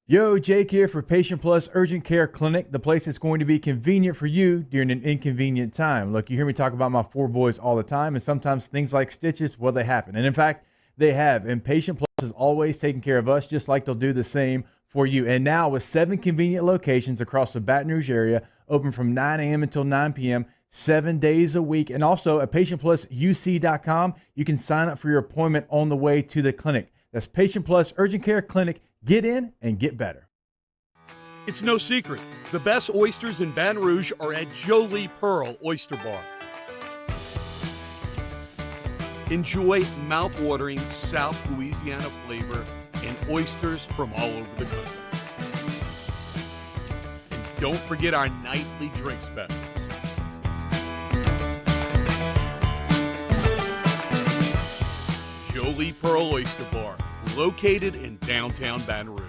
Yo, Jake here for Patient Plus Urgent Care Clinic, the place that's going to be convenient for you during an inconvenient time. Look, you hear me talk about my 4 boys all the time, and sometimes things like stitches, well, they happen. And in fact, they have. And Patient Plus is always taking care of us, just like they'll do the same for you. And now with 7 convenient locations across the Baton Rouge area, open from 9 a.m. until 9 p.m., 7 days a week. And also at patientplusuc.com, you can sign up for your appointment on the way to the clinic. That's Patient Plus Urgent Care Clinic. Get in and get better. It's no secret. The best oysters in Baton Rouge are at Jolie Pearl Oyster Bar. Enjoy mouth-watering South Louisiana flavor and oysters from all over the country. And don't forget our nightly drink specials. Jolie Pearl Oyster Bar, located in downtown Baton Rouge.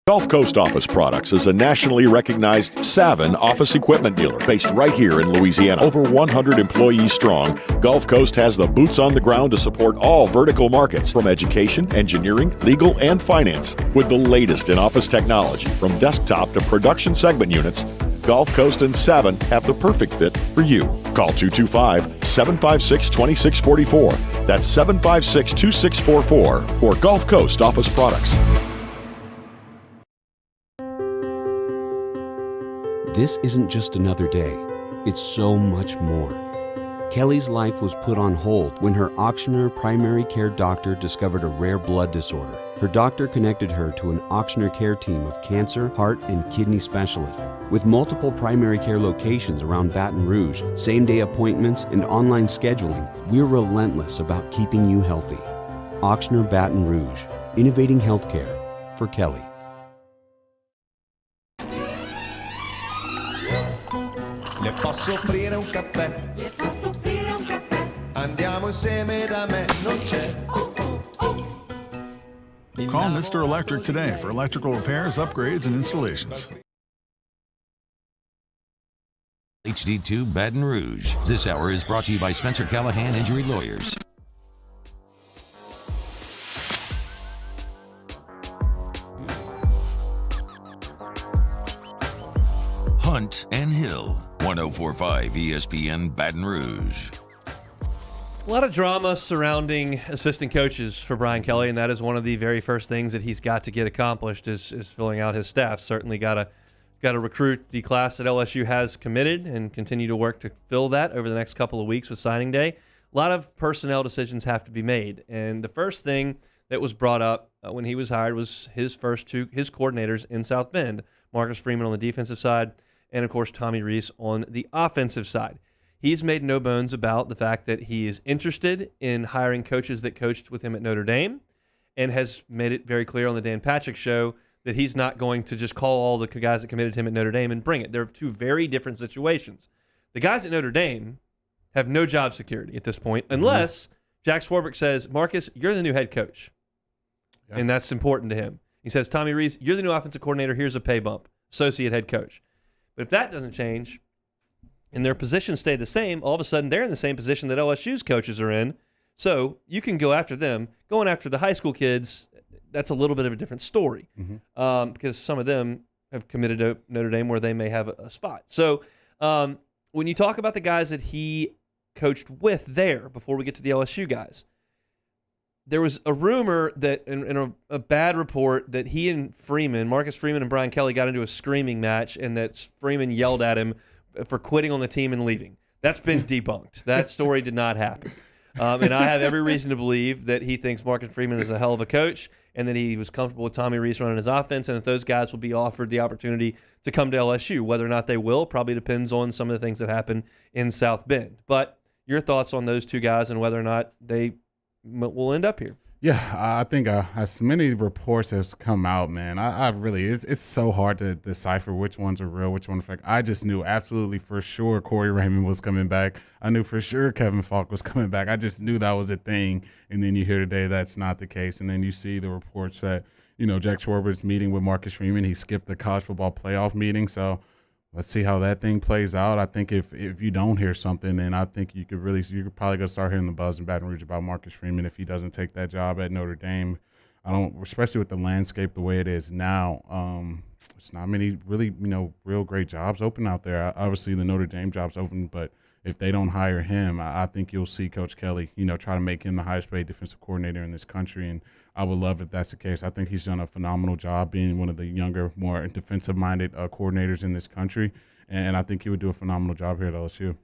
Gulf Coast Office Products is a nationally recognized Savin office equipment dealer based right here in Louisiana. Over 100 employees strong, Gulf Coast has the boots on the ground to support all vertical markets, from education, engineering, legal, and finance. With the latest in office technology, from desktop to production segment units, Gulf Coast and Savin have the perfect fit for you. Call 225-756-2644. That's 756-2644 for Gulf Coast Office Products. This isn't just another day. It's so much more. Kelly's life was put on hold when her auctioneer primary care doctor discovered a rare blood disorder. Her doctor connected her to an auctioneer care team of cancer, heart, and kidney specialists. With multiple primary care locations around Baton Rouge, same-day appointments, and online scheduling, we're relentless about keeping you healthy. Auctioneer Baton Rouge, innovating healthcare for Kelly. Le posso offrire un caffè? Le posso offrire un caffè? Andiamo insieme da me, non c'è. Call Mr. Electric today for electrical repairs, upgrades, and installations. HD2 Baton Rouge. This hour is brought to you by Spencer Callahan Injury Lawyers. Hunt and Hill. 104.5 ESPN Baton Rouge. A lot of drama surrounding assistant coaches for Brian Kelly, and that is one of the very first things that he's got to get accomplished is filling out his staff. Certainly got to recruit the class that LSU has committed and continue to work to fill that over the next couple of weeks with signing day. A lot of personnel decisions have to be made, and the first thing that was brought up when he was hired was his coordinators in South Bend, Marcus Freeman on the defensive side, and of course Tommy Rees on the offensive side. He's made no bones about the fact that he is interested in hiring coaches that coached with him at Notre Dame, and has made it very clear on the Dan Patrick Show that he's not going to just call all the guys that committed to him at Notre Dame and bring it. They're two very different situations. The guys at Notre Dame have no job security at this point, unless Jack Swarbrick says, Marcus, you're the new head coach. Yeah. And that's important to him. He says, Tommy Rees, you're the new offensive coordinator. Here's a pay bump, associate head coach. But if that doesn't change and their positions stay the same, all of a sudden they're in the same position that LSU's coaches are in. So you can go after them. Going after the high school kids, that's a little bit of a different story because some of them have committed to Notre Dame where they may have a spot. So when you talk about the guys that he coached with there, before we get to the LSU guys, there was a rumor that, in a bad report, that he and Marcus Freeman and Brian Kelly got into a screaming match, and that Freeman yelled at him for quitting on the team and leaving. That's been debunked. That story did not happen. And I have every reason to believe that he thinks Marcus Freeman is a hell of a coach, and that he was comfortable with Tommy Rees running his offense, and that those guys will be offered the opportunity to come to LSU. Whether or not they will probably depends on some of the things that happen in South Bend. But your thoughts on those two guys and whether or not they will end up here? Yeah, I think as many reports has come out, man, I really, it's so hard to decipher which ones are real, which ones are fake. I just knew absolutely for sure Corey Raymond was coming back. I knew for sure Kevin Falk was coming back. I just knew that was a thing. And then you hear today that's not the case. And then you see the reports that, Jack Schwarber's meeting with Marcus Freeman. He skipped the college football playoff meeting. So let's see how that thing plays out. I think if you don't hear something, then I think you could probably go start hearing the buzz in Baton Rouge about Marcus Freeman if he doesn't take that job at Notre Dame. Especially with the landscape the way it is now, it's not many really, real great jobs open out there. Obviously the Notre Dame job's open, but if they don't hire him, I think you'll see Coach Kelly, try to make him the highest paid defensive coordinator in this country. And I would love if that's the case. I think he's done a phenomenal job being one of the younger, more defensive-minded coordinators in this country. And I think he would do a phenomenal job here at LSU.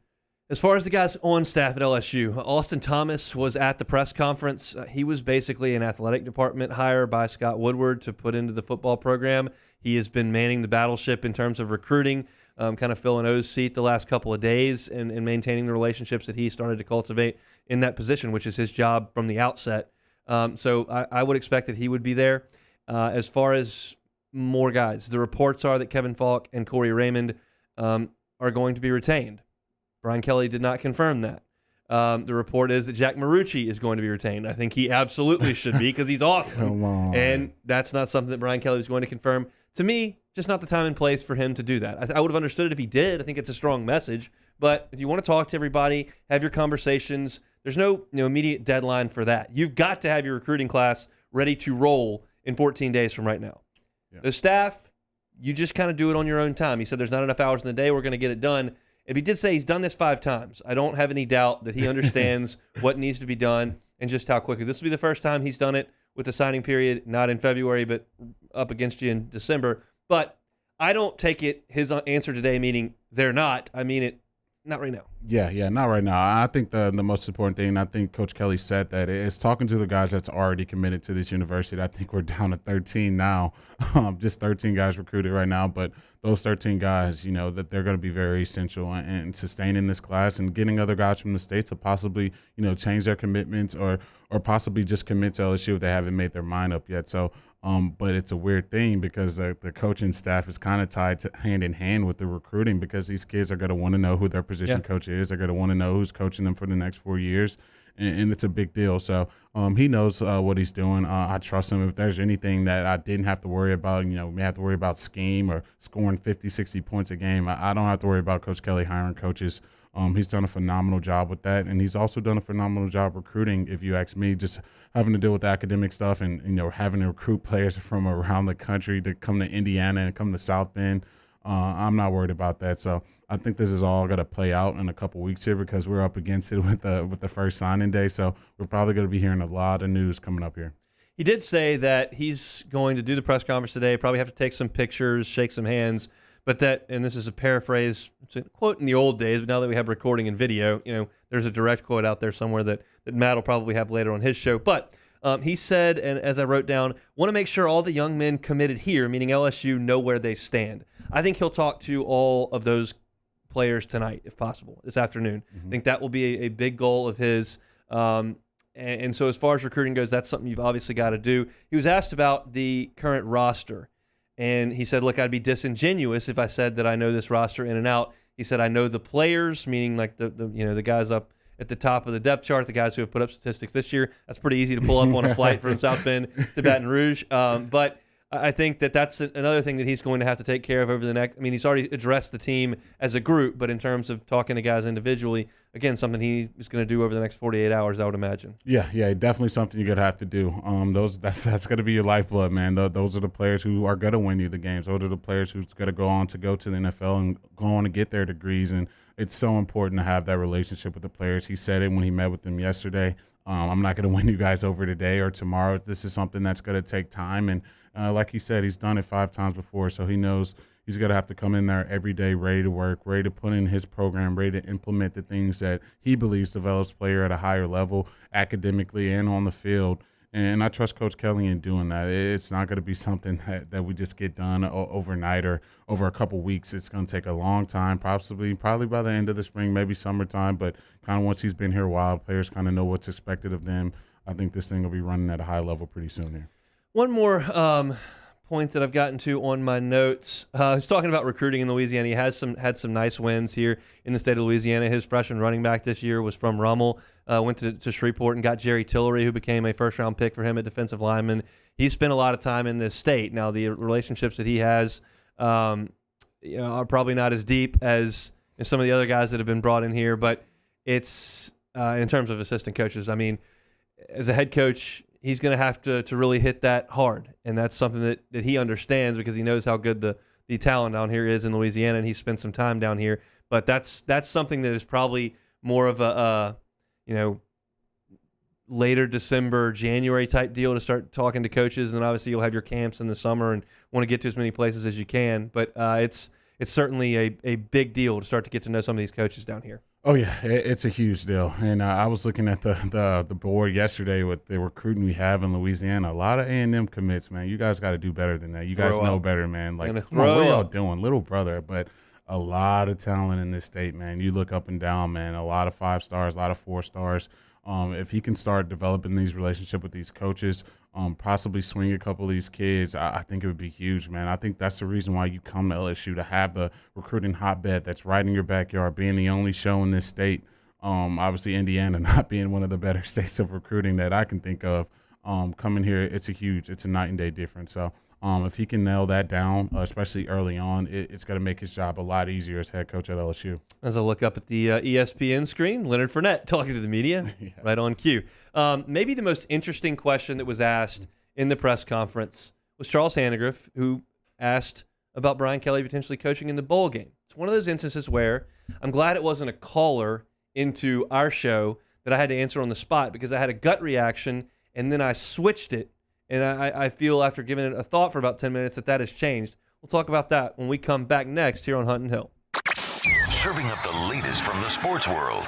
As far as the guys on staff at LSU, Austin Thomas was at the press conference. He was basically an athletic department hire by Scott Woodward to put into the football program. He has been manning the battleship in terms of recruiting, kind of filling O's seat the last couple of days and maintaining the relationships that he started to cultivate in that position, which is his job from the outset. So I would expect that he would be there. As far as more guys, the reports are that Kevin Falk and Corey Raymond are going to be retained. Brian Kelly did not confirm that. The report is that Jack Marucci is going to be retained. I think he absolutely should be because he's awesome. Come on. And that's not something that Brian Kelly was going to confirm. To me, just not the time and place for him to do that. I would have understood it if he did. I think it's a strong message. But if you want to talk to everybody, have your conversations, there's no immediate deadline for that. You've got to have your recruiting class ready to roll in 14 days from right now. Yeah. The staff, you just kind of do it on your own time. He said there's not enough hours in the day. We're going to get it done. If he did say he's done this 5 times, I don't have any doubt that he understands what needs to be done and just how quickly. This will be the first time he's done it with the signing period, not in February, but up against you in December. But I don't take it his answer today, meaning they're not. I mean it, not right now. Yeah, not right now. I think the most important thing, I think Coach Kelly said that, is talking to the guys that's already committed to this university. I think we're down to 13 now, just 13 guys recruited right now. But those 13 guys, that they're going to be very essential in sustaining this class and getting other guys from the state to possibly, change their commitments or possibly just commit to LSU if they haven't made their mind up yet. So, but it's a weird thing because the coaching staff is kind of tied hand in hand with the recruiting because these kids are going to want to know who their position coach is. They're going to want to know who's coaching them for the next 4 years, and it's a big deal. So he knows what he's doing. I trust him. If there's anything that I didn't have to worry about, may have to worry about scheme or scoring 50, 60 points a game, I don't have to worry about Coach Kelly hiring coaches. He's done a phenomenal job with that, and he's also done a phenomenal job recruiting, if you ask me, just having to deal with the academic stuff and, having to recruit players from around the country to come to Indiana and come to South Bend. I'm not worried about that. So I think this is all going to play out in a couple weeks here because we're up against it with the first signing day. So we're probably going to be hearing a lot of news coming up here. He did say that he's going to do the press conference today, probably have to take some pictures, shake some hands, but that, and this is a paraphrase, it's a quote in the old days, but now that we have recording and video, there's a direct quote out there somewhere that Matt will probably have later on his show. But he said, and as I wrote down, want to make sure all the young men committed here, meaning LSU, know where they stand. I think he'll talk to all of those players tonight, if possible, this afternoon. I think that will be a big goal of his. And so as far as recruiting goes, that's something you've obviously got to do. He was asked about the current roster, and he said, look, I'd be disingenuous if I said that I know this roster in and out. He said, I know the players, meaning like the guys up at the top of the depth chart, the guys who have put up statistics this year. That's pretty easy to pull up on a flight from South Bend to Baton Rouge. But I think that's another thing that he's going to have to take care of over the next. I mean, he's already addressed the team as a group, but in terms of talking to guys individually, again, something he is going to do over the next 48 hours, I would imagine. Yeah, definitely something you're going to have to do. That's going to be your lifeblood, man. Those are the players who are going to win you the games. Those are the players who's going to go to the NFL and go on to get their degrees. And it's so important to have that relationship with the players. He said it when he met with them yesterday. I'm not going to win you guys over today or tomorrow. This is something that's going to take time. And like he said, he's done it 5 times before, so he knows he's going to have to come in there every day ready to work, ready to put in his program, ready to implement the things that he believes develops player at a higher level academically and on the field. And I trust Coach Kelly in doing that. It's not going to be something that we just get done overnight or over a couple weeks. It's going to take a long time, probably by the end of the spring, maybe summertime. But kind of once he's been here a while, players kind of know what's expected of them. I think this thing will be running at a high level pretty soon here. One more point that I've gotten to on my notes. I was talking about recruiting in Louisiana. He has had some nice wins here in the state of Louisiana. His freshman running back this year was from Rummel. Went to Shreveport and got Jerry Tillery, who became a first-round pick for him at defensive lineman. He spent a lot of time in this state. Now, the relationships that he has are probably not as deep as some of the other guys that have been brought in here, but it's in terms of assistant coaches. I mean, as a head coach, he's going to have to really hit that hard, and that's something that he understands because he knows how good the the talent down here is in Louisiana, and he spent some time down here. But that's something that is probably more of a later December, January type deal to start talking to coaches. And obviously you'll have your camps in the summer and want to get to as many places as you can. But it's certainly a big deal to start to get to know some of these coaches down here. Oh, yeah, it's a huge deal. And I was looking at the board yesterday with the recruiting we have in Louisiana. A lot of A&M commits, man. You guys got to do better than that. You guys know better, man. Like, come on, what are y'all doing? Little brother. But a lot of talent in this state, man. You look up and down, man. A lot of 5 stars, a lot of 4 stars. If he can start developing these relationships with these coaches, possibly swing a couple of these kids, I think it would be huge, man. I think that's the reason why you come to LSU, to have the recruiting hotbed that's right in your backyard, being the only show in this state. Obviously, Indiana not being one of the better states of recruiting that I can think of. Coming here, it's a night and day difference. So if he can nail that down, especially early on, it's going to make his job a lot easier as head coach at LSU. As I look up at the ESPN screen, Leonard Fournette talking to the media, right on cue. Maybe the most interesting question that was asked in the press conference was Charles Hannegriff, who asked about Brian Kelly potentially coaching in the bowl game. It's one of those instances where I'm glad it wasn't a caller into our show that I had to answer on the spot, because I had a gut reaction and then I switched it. And I feel after giving it a thought for about 10 minutes that has changed. We'll talk about that when we come back next here on Hunt and Hill. Serving up the latest from the sports world.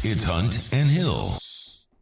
It's Hunt and Hill.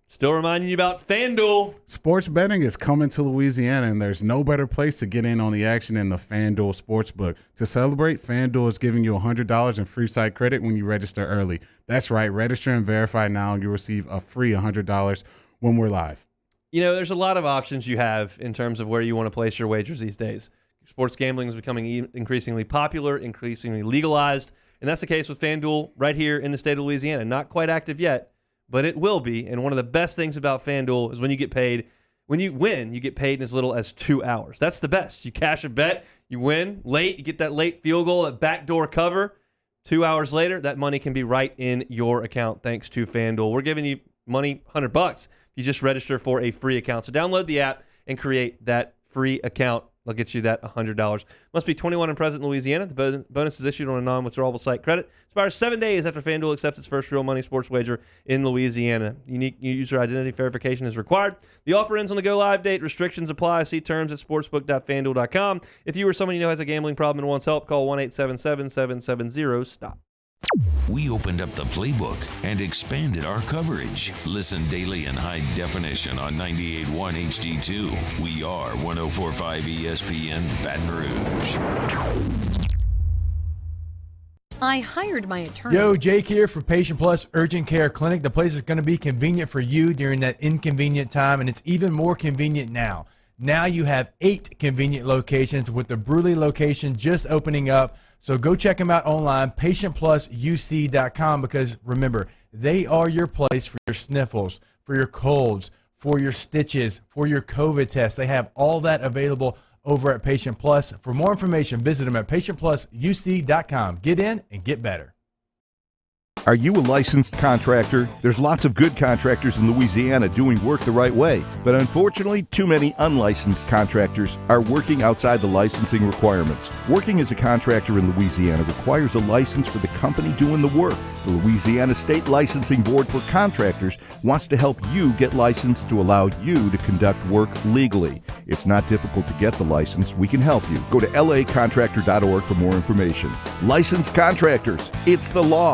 Still reminding you about FanDuel. Sports betting is coming to Louisiana, and there's no better place to get in on the action than the FanDuel Sportsbook. To celebrate, FanDuel is giving you $100 in free site credit when you register early. That's right. Register and verify now, and you'll receive a free $100 when we're live. You know, there's a lot of options you have in terms of where you want to place your wagers these days. Sports gambling is becoming increasingly popular, increasingly legalized, and that's the case with FanDuel right here in the state of Louisiana. Not quite active yet, but it will be. And one of the best things about FanDuel is when you get paid, when you win, you get paid in as little as 2 hours. That's the best. You cash a bet, you win late, you get that late field goal, that backdoor cover. 2 hours later, that money can be right in your account thanks to FanDuel. We're giving you money, $100. You just register for a free account. So download the app and create that free account. They'll get you that $100. Must be 21 and present in Louisiana. The bonus is issued on a non-withdrawable site credit. Expires 7 days after FanDuel accepts its first real money sports wager in Louisiana. Unique user identity verification is required. The offer ends on the go-live date. Restrictions apply. See terms at sportsbook.fanduel.com. If you or someone you know has a gambling problem and wants help, call 1-877-770-STOP. We opened up the playbook and expanded our coverage. Listen daily in high definition on 98.1 HD2. We are 104.5 ESPN Baton Rouge. I hired my attorney. Yo, Jake here for Patient Plus Urgent Care Clinic. The place is going to be convenient for you during that inconvenient time, and it's even more convenient now. Now you have 8 convenient locations, with the Bruley location just opening up. So go check them out online, patientplusuc.com, because remember, they are your place for your sniffles, for your colds, for your stitches, for your COVID test. They have all that available over at Patient Plus. For more information, visit them at patientplusuc.com. Get in and get better. Are you a licensed contractor? There's lots of good contractors in Louisiana doing work the right way, but unfortunately, too many unlicensed contractors are working outside the licensing requirements. Working as a contractor in Louisiana requires a license for the company doing the work. The Louisiana State Licensing Board for Contractors wants to help you get licensed to allow you to conduct work legally. It's not difficult to get the license. We can help you. Go to lacontractor.org for more information. Licensed contractors, it's the law.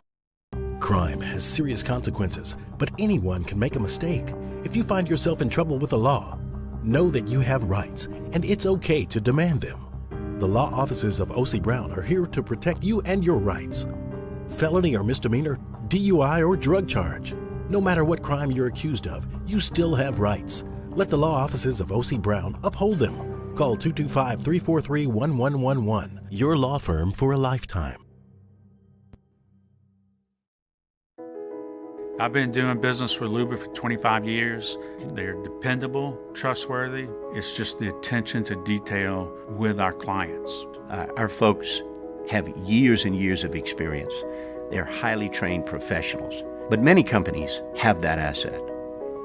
Crime has serious consequences, but anyone can make a mistake. If you find yourself in trouble with the law, know that you have rights, and it's okay to demand them. The law offices of O.C. Brown are here to protect you and your rights. Felony or misdemeanor, DUI or drug charge. No matter what crime you're accused of, you still have rights. Let the law offices of O.C. Brown uphold them. Call 225-343-1111. Your law firm for a lifetime. I've been doing business with Luba for 25 years. They're dependable, trustworthy. It's just the attention to detail with our clients. Our folks have years and years of experience. They're highly trained professionals. But many companies have that asset.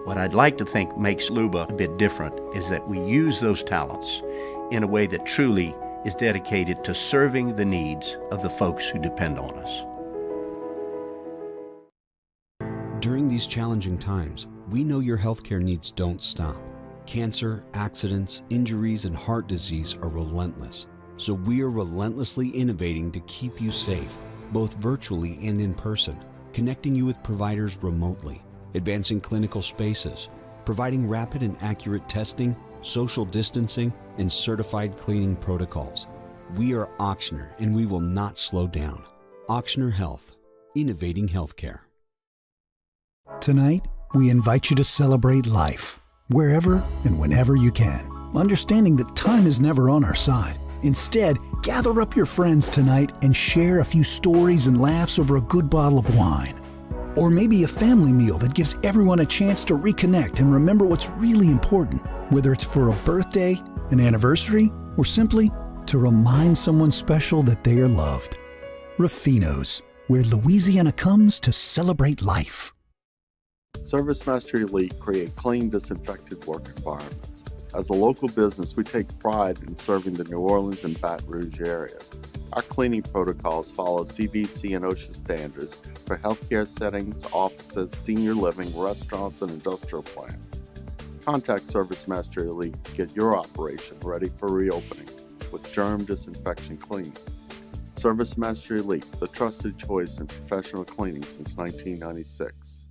What I'd like to think makes Luba a bit different is that we use those talents in a way that truly is dedicated to serving the needs of the folks who depend on us. During these challenging times, we know your healthcare needs don't stop. Cancer, accidents, injuries, and heart disease are relentless. So we are relentlessly innovating to keep you safe, both virtually and in person, connecting you with providers remotely, advancing clinical spaces, providing rapid and accurate testing, social distancing, and certified cleaning protocols. We are Auctioner, and we will not slow down. Auctioner Health, innovating healthcare. Tonight, we invite you to celebrate life, wherever and whenever you can, understanding that time is never on our side. Instead, gather up your friends tonight and share a few stories and laughs over a good bottle of wine. Or maybe a family meal that gives everyone a chance to reconnect and remember what's really important, whether it's for a birthday, an anniversary, or simply to remind someone special that they are loved. Rafino's, where Louisiana comes to celebrate life. ServiceMaster Elite create clean, disinfected work environments. As a local business, we take pride in serving the New Orleans and Baton Rouge areas. Our cleaning protocols follow CDC and OSHA standards for healthcare settings, offices, senior living, restaurants, and industrial plants. Contact ServiceMaster Elite to get your operation ready for reopening with germ disinfection cleaning. ServiceMaster Elite, the trusted choice in professional cleaning since 1996.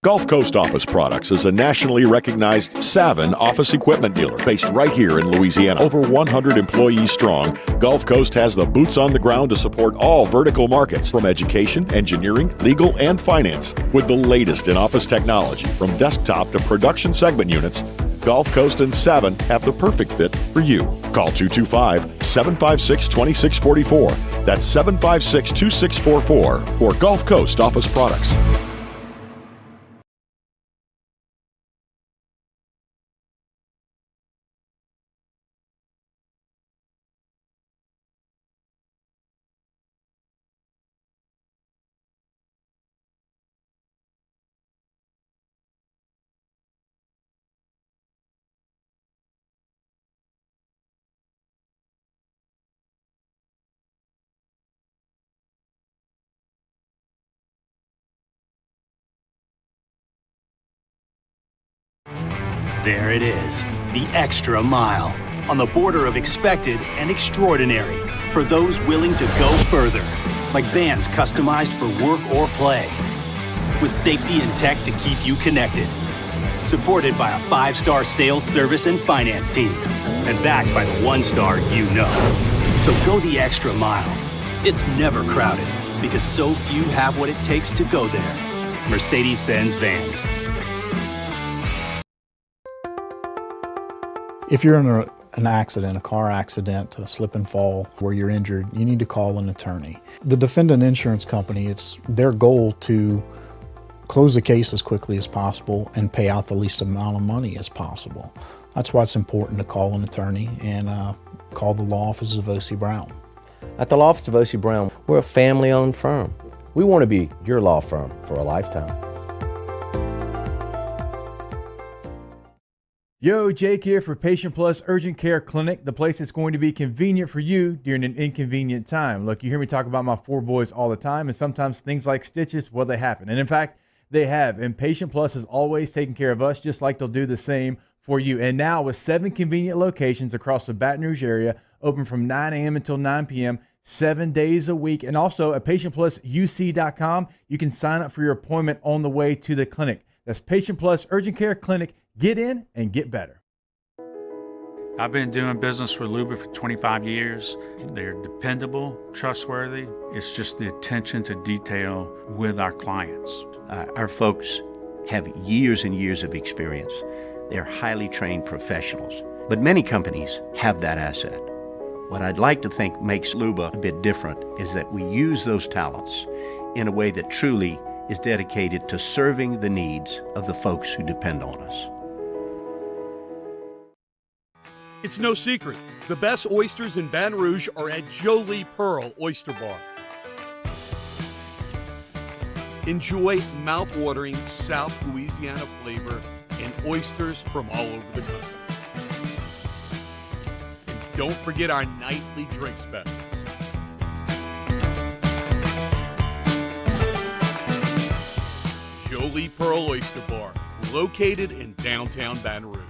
Gulf Coast Office Products is a nationally recognized Savin office equipment dealer based right here in Louisiana. Over 100 employees strong, Gulf Coast has the boots on the ground to support all vertical markets, from education, engineering, legal, and finance. With the latest in office technology, from desktop to production segment units, Gulf Coast and Savin have the perfect fit for you. Call 225-756-2644. That's 756-2644 for Gulf Coast Office Products. There it is, the extra mile, on the border of expected and extraordinary, for those willing to go further, like vans customized for work or play, with safety and tech to keep you connected, supported by a 5-star sales, service, and finance team, and backed by the 1-star you know. So go the extra mile. It's never crowded, because so few have what it takes to go there. Mercedes-Benz Vans. If you're in an accident, a car accident, a slip and fall where you're injured, you need to call an attorney. The defendant insurance company, it's their goal to close the case as quickly as possible and pay out the least amount of money as possible. That's why it's important to call an attorney and call the law office of O.C. Brown. At the law office of O.C. Brown, we're a family-owned firm. We want to be your law firm for a lifetime. Yo, Jake here for Patient Plus Urgent Care Clinic, the place that's going to be convenient for you during an inconvenient time. Look, you hear me talk about my 4 boys all the time, and sometimes things like stitches, well, they happen. And in fact, they have. And Patient Plus is always taking care of us, just like they'll do the same for you. And now with 7 convenient locations across the Baton Rouge area, open from 9 a.m. until 9 p.m., 7 days a week. And also at PatientPlusUC.com, you can sign up for your appointment on the way to the clinic. That's Patient Plus Urgent Care Clinic. Get in and get better. I've been doing business with Luba for 25 years. They're dependable, trustworthy. It's just the attention to detail with our clients. Our folks have years and years of experience. They're highly trained professionals, but many companies have that asset. What I'd like to think makes Luba a bit different is that we use those talents in a way that truly is dedicated to serving the needs of the folks who depend on us. It's no secret, the best oysters in Baton Rouge are at Jolie Pearl Oyster Bar. Enjoy mouth-watering South Louisiana flavor and oysters from all over the country. And don't forget our nightly drink specials. Jolie Pearl Oyster Bar, located in downtown Baton Rouge.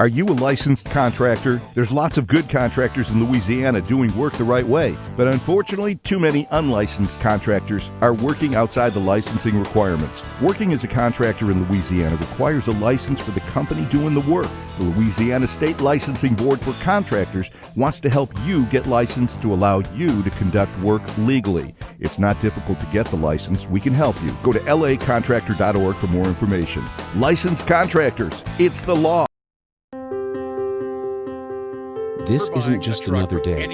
Are you a licensed contractor? There's lots of good contractors in Louisiana doing work the right way, but unfortunately, too many unlicensed contractors are working outside the licensing requirements. Working as a contractor in Louisiana requires a license for the company doing the work. The Louisiana State Licensing Board for Contractors wants to help you get licensed to allow you to conduct work legally. It's not difficult to get the license. We can help you. Go to lacontractor.org for more information. Licensed contractors, it's the law. This isn't just another day.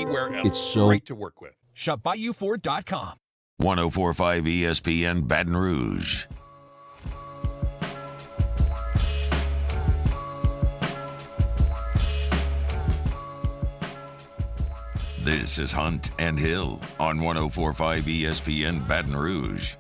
It's so great to work with. Shop BayouFord.com. 1045 ESPN Baton Rouge. This is Hunt and Hill on 1045 ESPN Baton Rouge.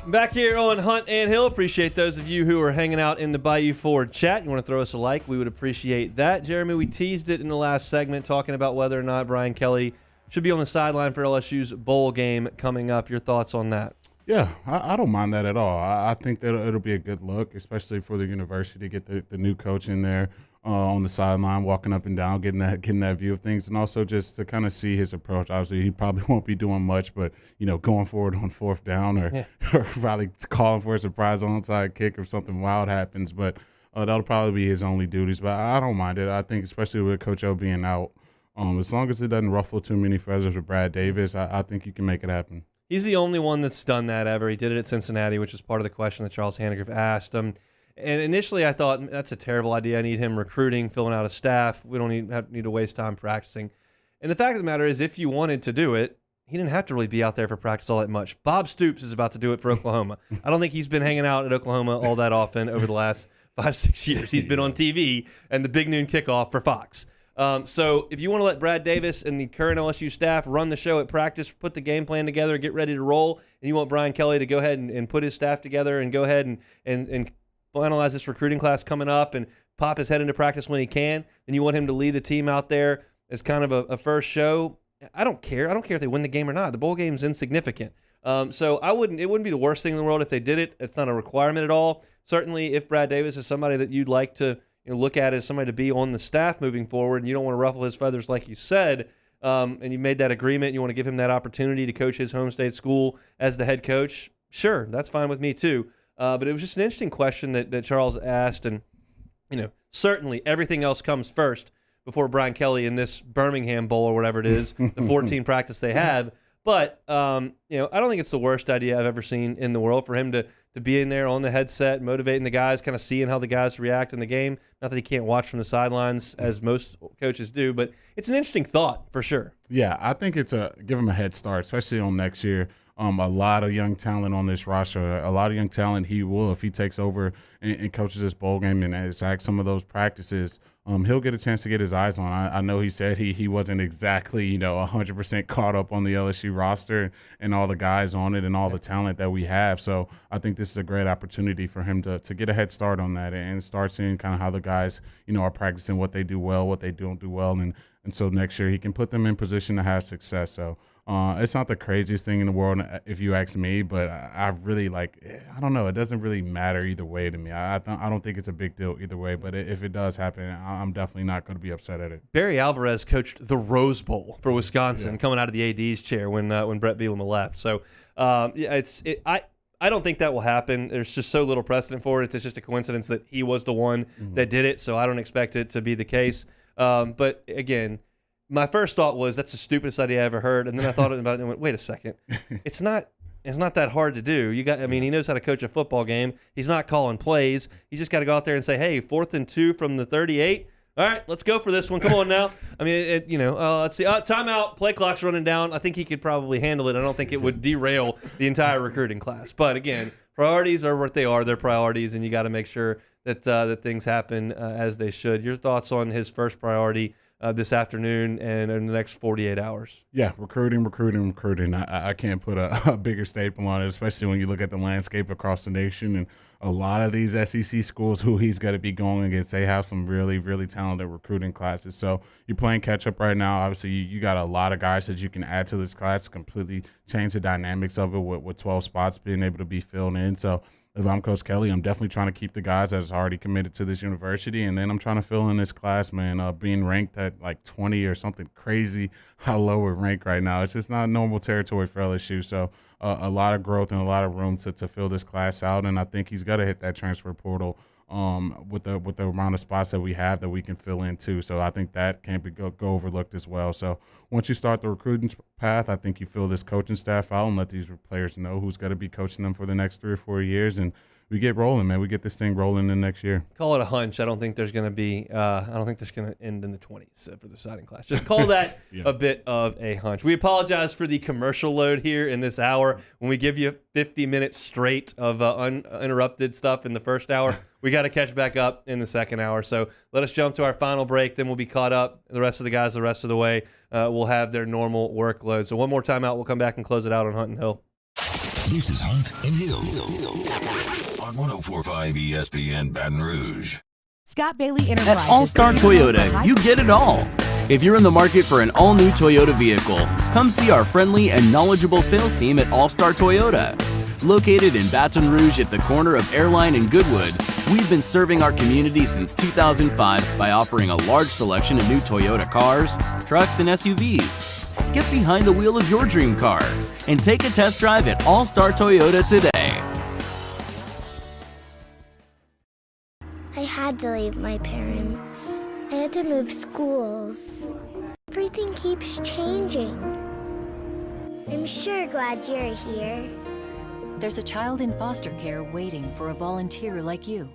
Back here on Hunt and Hill. Appreciate those of you who are hanging out in the Bayou Ford chat. You want to throw us a like, we would appreciate that. Jeremy, we teased it in the last segment talking about whether or not Brian Kelly should be on the sideline for LSU's bowl game coming up. Your thoughts on that? Yeah, I don't mind that at all. I think that it'll be a good look, especially for the university to get the new coach in there on the sideline, walking up and down, getting that view of things, and also just to kind of see his approach. Obviously, he probably won't be doing much, but going forward on fourth down or probably calling for a surprise onside kick if something wild happens. But that'll probably be his only duties. But I don't mind it. I think especially with Coach O being out, as long as it doesn't ruffle too many feathers with Brad Davis, I think you can make it happen. He's the only one that's done that ever. He did it at Cincinnati, which is part of the question that Charles Hannegriff asked him. And initially I thought, that's a terrible idea. I need him recruiting, filling out a staff. We don't need to waste time practicing. And the fact of the matter is, if you wanted to do it, he didn't have to really be out there for practice all that much. Bob Stoops is about to do it for Oklahoma. I don't think he's been hanging out at Oklahoma all that often over the last 5-6 years. He's been on TV and the Big Noon Kickoff for Fox. So if you want to let Brad Davis and the current LSU staff run the show at practice, put the game plan together, and get ready to roll, and you want Brian Kelly to go ahead and put his staff together and go ahead and finalize this recruiting class coming up and pop his head into practice when he can, then you want him to lead a team out there as kind of a first show. I don't care. I don't care if they win the game or not. The bowl game's insignificant. So it wouldn't be the worst thing in the world if they did it. It's not a requirement at all. Certainly if Brad Davis is somebody that you'd like to look at as somebody to be on the staff moving forward, and you don't want to ruffle his feathers like you said, and you made that agreement, you want to give him that opportunity to coach his home state school as the head coach, sure, that's fine with me too. But it was just an interesting question that Charles asked, and certainly everything else comes first before Brian Kelly in this Birmingham Bowl or whatever it is, the 14 practice they have. But I don't think it's the worst idea I've ever seen in the world for him to be in there on the headset, motivating the guys, kind of seeing how the guys react in the game. Not that he can't watch from the sidelines as most coaches do, but it's an interesting thought for sure. Yeah, I think give him a head start, especially on next year. A lot of young talent on this roster. A lot of young talent he will, if he takes over and coaches this bowl game and exact some of those practices, he'll get a chance to get his eyes on. I know he said he wasn't exactly 100% caught up on the LSU roster and all the guys on it and all the talent that we have. So I think this is a great opportunity for him to get a head start on that and start seeing kind of how the guys are practicing, what they do well, what they don't do well, and so next year he can put them in position to have success. So it's not the craziest thing in the world if you ask me, but I really I don't know. It doesn't really matter either way to me. I don't think it's a big deal either way, but if it does happen, I'm definitely not going to be upset at it. Barry Alvarez coached the Rose Bowl for Wisconsin coming out of the AD's chair when Brett Bielema left. So I don't think that will happen. There's just so little precedent for it. It's just a coincidence that he was the one that did it, so I don't expect it to be the case. But again, my first thought was that's the stupidest idea I ever heard, and then I thought about it and went, wait a second, it's not that hard to do. He knows how to coach a football game. He's not calling plays. You just got to go out there and say, hey, 4th and 2 from the 38. All right, let's go for this one. Come on now. Let's see. Timeout. Play clock's running down. I think he could probably handle it. I don't think it would derail the entire recruiting class. But again, priorities are what they are. They're priorities, and you got to make sure that things happen as they should. Your thoughts on his first priority this afternoon and in the next 48 hours. Yeah, recruiting. I can't put a bigger staple on it, especially when you look at the landscape across the nation. And a lot of these SEC schools who he's going to be going against, they have some really, really talented recruiting classes. So you're playing catch up right now. Obviously, you got a lot of guys that you can add to this class, completely change the dynamics of it with 12 spots being able to be filled in. So if I'm Coach Kelly, I'm definitely trying to keep the guys that's already committed to this university, and then I'm trying to fill in this class, man. Being ranked at like 20 or something crazy, how low we're ranked right now. It's just not normal territory for LSU. So a lot of growth and a lot of room to fill this class out, and I think he's got to hit that transfer portal with the amount of spots that we have that we can fill in too. So I think that can't go overlooked as well. So once you start the recruiting path, I think you fill this coaching staff out and let these players know who's going to be coaching them for the next 3 or 4 years, and we get rolling, man. We get this thing rolling in next year. Call it a hunch. I don't think there's going to be. I don't think there's going to end in the 20s for the signing class. Just call that a bit of a hunch. We apologize for the commercial load here in this hour. When we give you 50 minutes straight of uninterrupted stuff in the first hour, we got to catch back up in the second hour. So let us jump to our final break. Then we'll be caught up. The rest of the guys, the rest of the way, will have their normal workload. So one more time out. We'll come back and close it out on Hunt and Hill. This is Hunt and Hill on 104.5 ESPN Baton Rouge. Scott Bailey Enterprises. At All Star Toyota, you get it all. If you're in the market for an all-new Toyota vehicle, come see our friendly and knowledgeable sales team at All Star Toyota. Located in Baton Rouge at the corner of Airline and Goodwood, we've been serving our community since 2005 by offering a large selection of new Toyota cars, trucks, and SUVs. Get behind the wheel of your dream car and take a test drive at All Star Toyota today. I had to leave my parents. I had to move schools. Everything keeps changing. I'm sure glad you're here. There's a child in foster care waiting for a volunteer like you.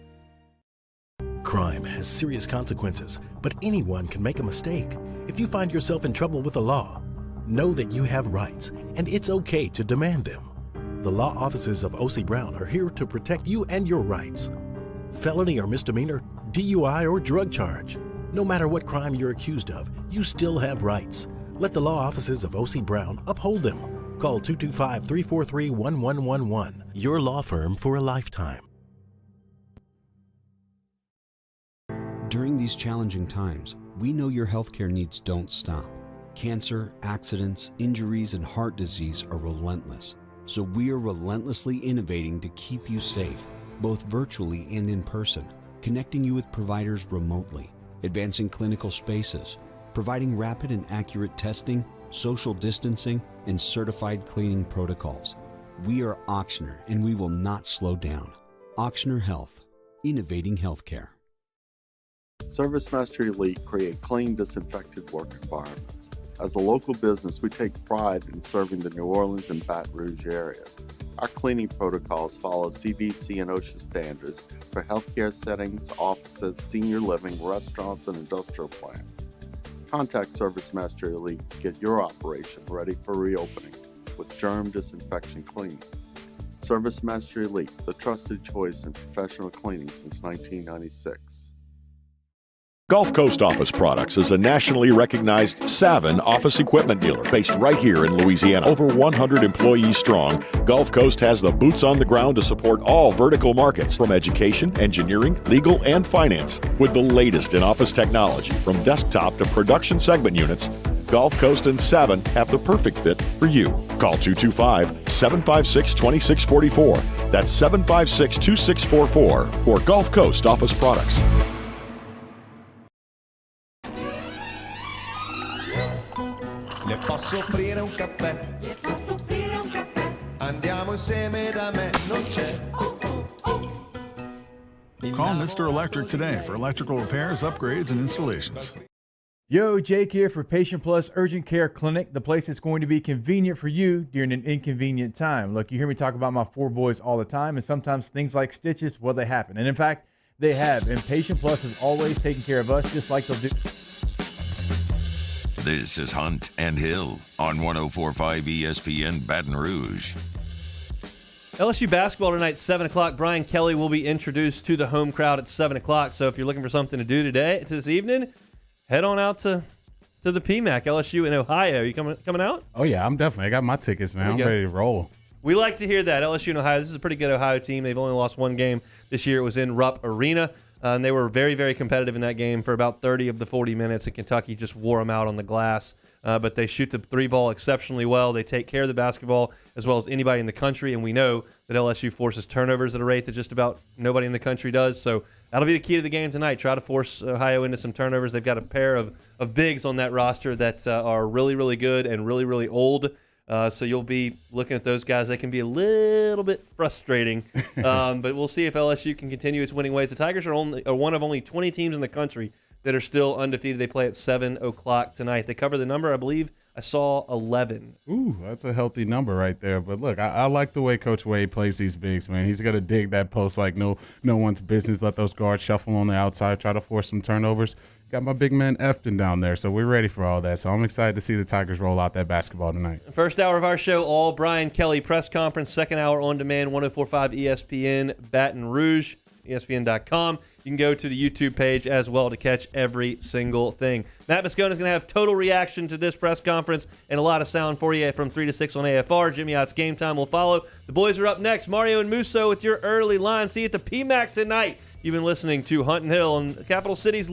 Crime has serious consequences, but anyone can make a mistake. If you find yourself in trouble with the law, know that you have rights, and it's okay to demand them. The law offices of O.C. Brown are here to protect you and your rights. Felony or misdemeanor, DUI or drug charge. No matter what crime you're accused of, you still have rights. Let the law offices of O.C. Brown uphold them. Call 225-343-1111. Your law firm for a lifetime. During these challenging times, we know your healthcare needs don't stop. Cancer, accidents, injuries, and heart disease are relentless. So we are relentlessly innovating to keep you safe, both virtually and in person, connecting you with providers remotely, advancing clinical spaces, providing rapid and accurate testing, social distancing, and certified cleaning protocols. We are Auctioner, and we will not slow down. Auctioner Health, innovating healthcare. ServiceMaster Elite create clean, disinfected work environments. As a local business, we take pride in serving the New Orleans and Baton Rouge areas. Our cleaning protocols follow CDC and OSHA standards for healthcare settings, offices, senior living, restaurants, and industrial plants. Contact ServiceMaster Elite to get your operation ready for reopening with germ disinfection cleaning. ServiceMaster Elite, the trusted choice in professional cleaning since 1996. Gulf Coast Office Products is a nationally recognized Savin office equipment dealer based right here in Louisiana. Over 100 employees strong, Gulf Coast has the boots on the ground to support all vertical markets from education, engineering, legal, and finance. With the latest in office technology from desktop to production segment units, Gulf Coast and Savin have the perfect fit for you. Call 225-756-2644. That's 756-2644 for Gulf Coast Office Products. Le posso offrire un caffè? Andiamo insieme da me, non c'è. Call Mr. Electric today for electrical repairs, upgrades, and installations. Yo, Jake here for Patient Plus Urgent Care Clinic, the place that's going to be convenient for you during an inconvenient time. Look, you hear me talk about my 4 boys all the time, and sometimes things like stitches, well, they happen. And in fact, they have. And Patient Plus is always taking care of us just like they'll do. This is Hunt and Hill on 104.5 ESPN Baton Rouge. LSU basketball tonight, 7 o'clock. Brian Kelly will be introduced to the home crowd at 7 o'clock. So if you're looking for something to do today, this evening, head on out to the PMAC, LSU in Ohio. You coming out? Oh, yeah, I'm definitely. I got my tickets, man. I'm ready to roll. We like to hear that. LSU in Ohio, this is a pretty good Ohio team. They've only lost one game this year. It was in Rupp Arena, and they were very, very competitive in that game for about 30 of the 40 minutes, and Kentucky just wore them out on the glass. But they shoot the three ball exceptionally well. They take care of the basketball as well as anybody in the country, and we know that LSU forces turnovers at a rate that just about nobody in the country does. So that'll be the key to the game tonight. Try to force Ohio into some turnovers. They've got a pair of bigs on that roster that are really, really good and really, really old. So you'll be looking at those guys. They can be a little bit frustrating, but we'll see if LSU can continue its winning ways. The Tigers are one of only 20 teams in the country that are still undefeated. They play at 7 o'clock tonight. They cover the number, I believe I saw 11. Ooh, that's a healthy number right there. But look, I like the way Coach Wade plays these bigs, man. He's going to dig that post like no one's business. Let those guards shuffle on the outside, try to force some turnovers. Got my big man Efton down there, so we're ready for all that. So I'm excited to see the Tigers roll out that basketball tonight. First hour of our show, all Brian Kelly press conference. Second hour on demand, 104.5 ESPN Baton Rouge, ESPN.com. You can go to the YouTube page as well to catch every single thing. Matt Moscona is going to have total reaction to this press conference and a lot of sound for you from 3 to 6 on AFR. Jimmy Ott's Game Time will follow. The boys are up next. Mario and Musso with your early line. See you at the PMAC tonight. You've been listening to Hunt and Hill and Capital City's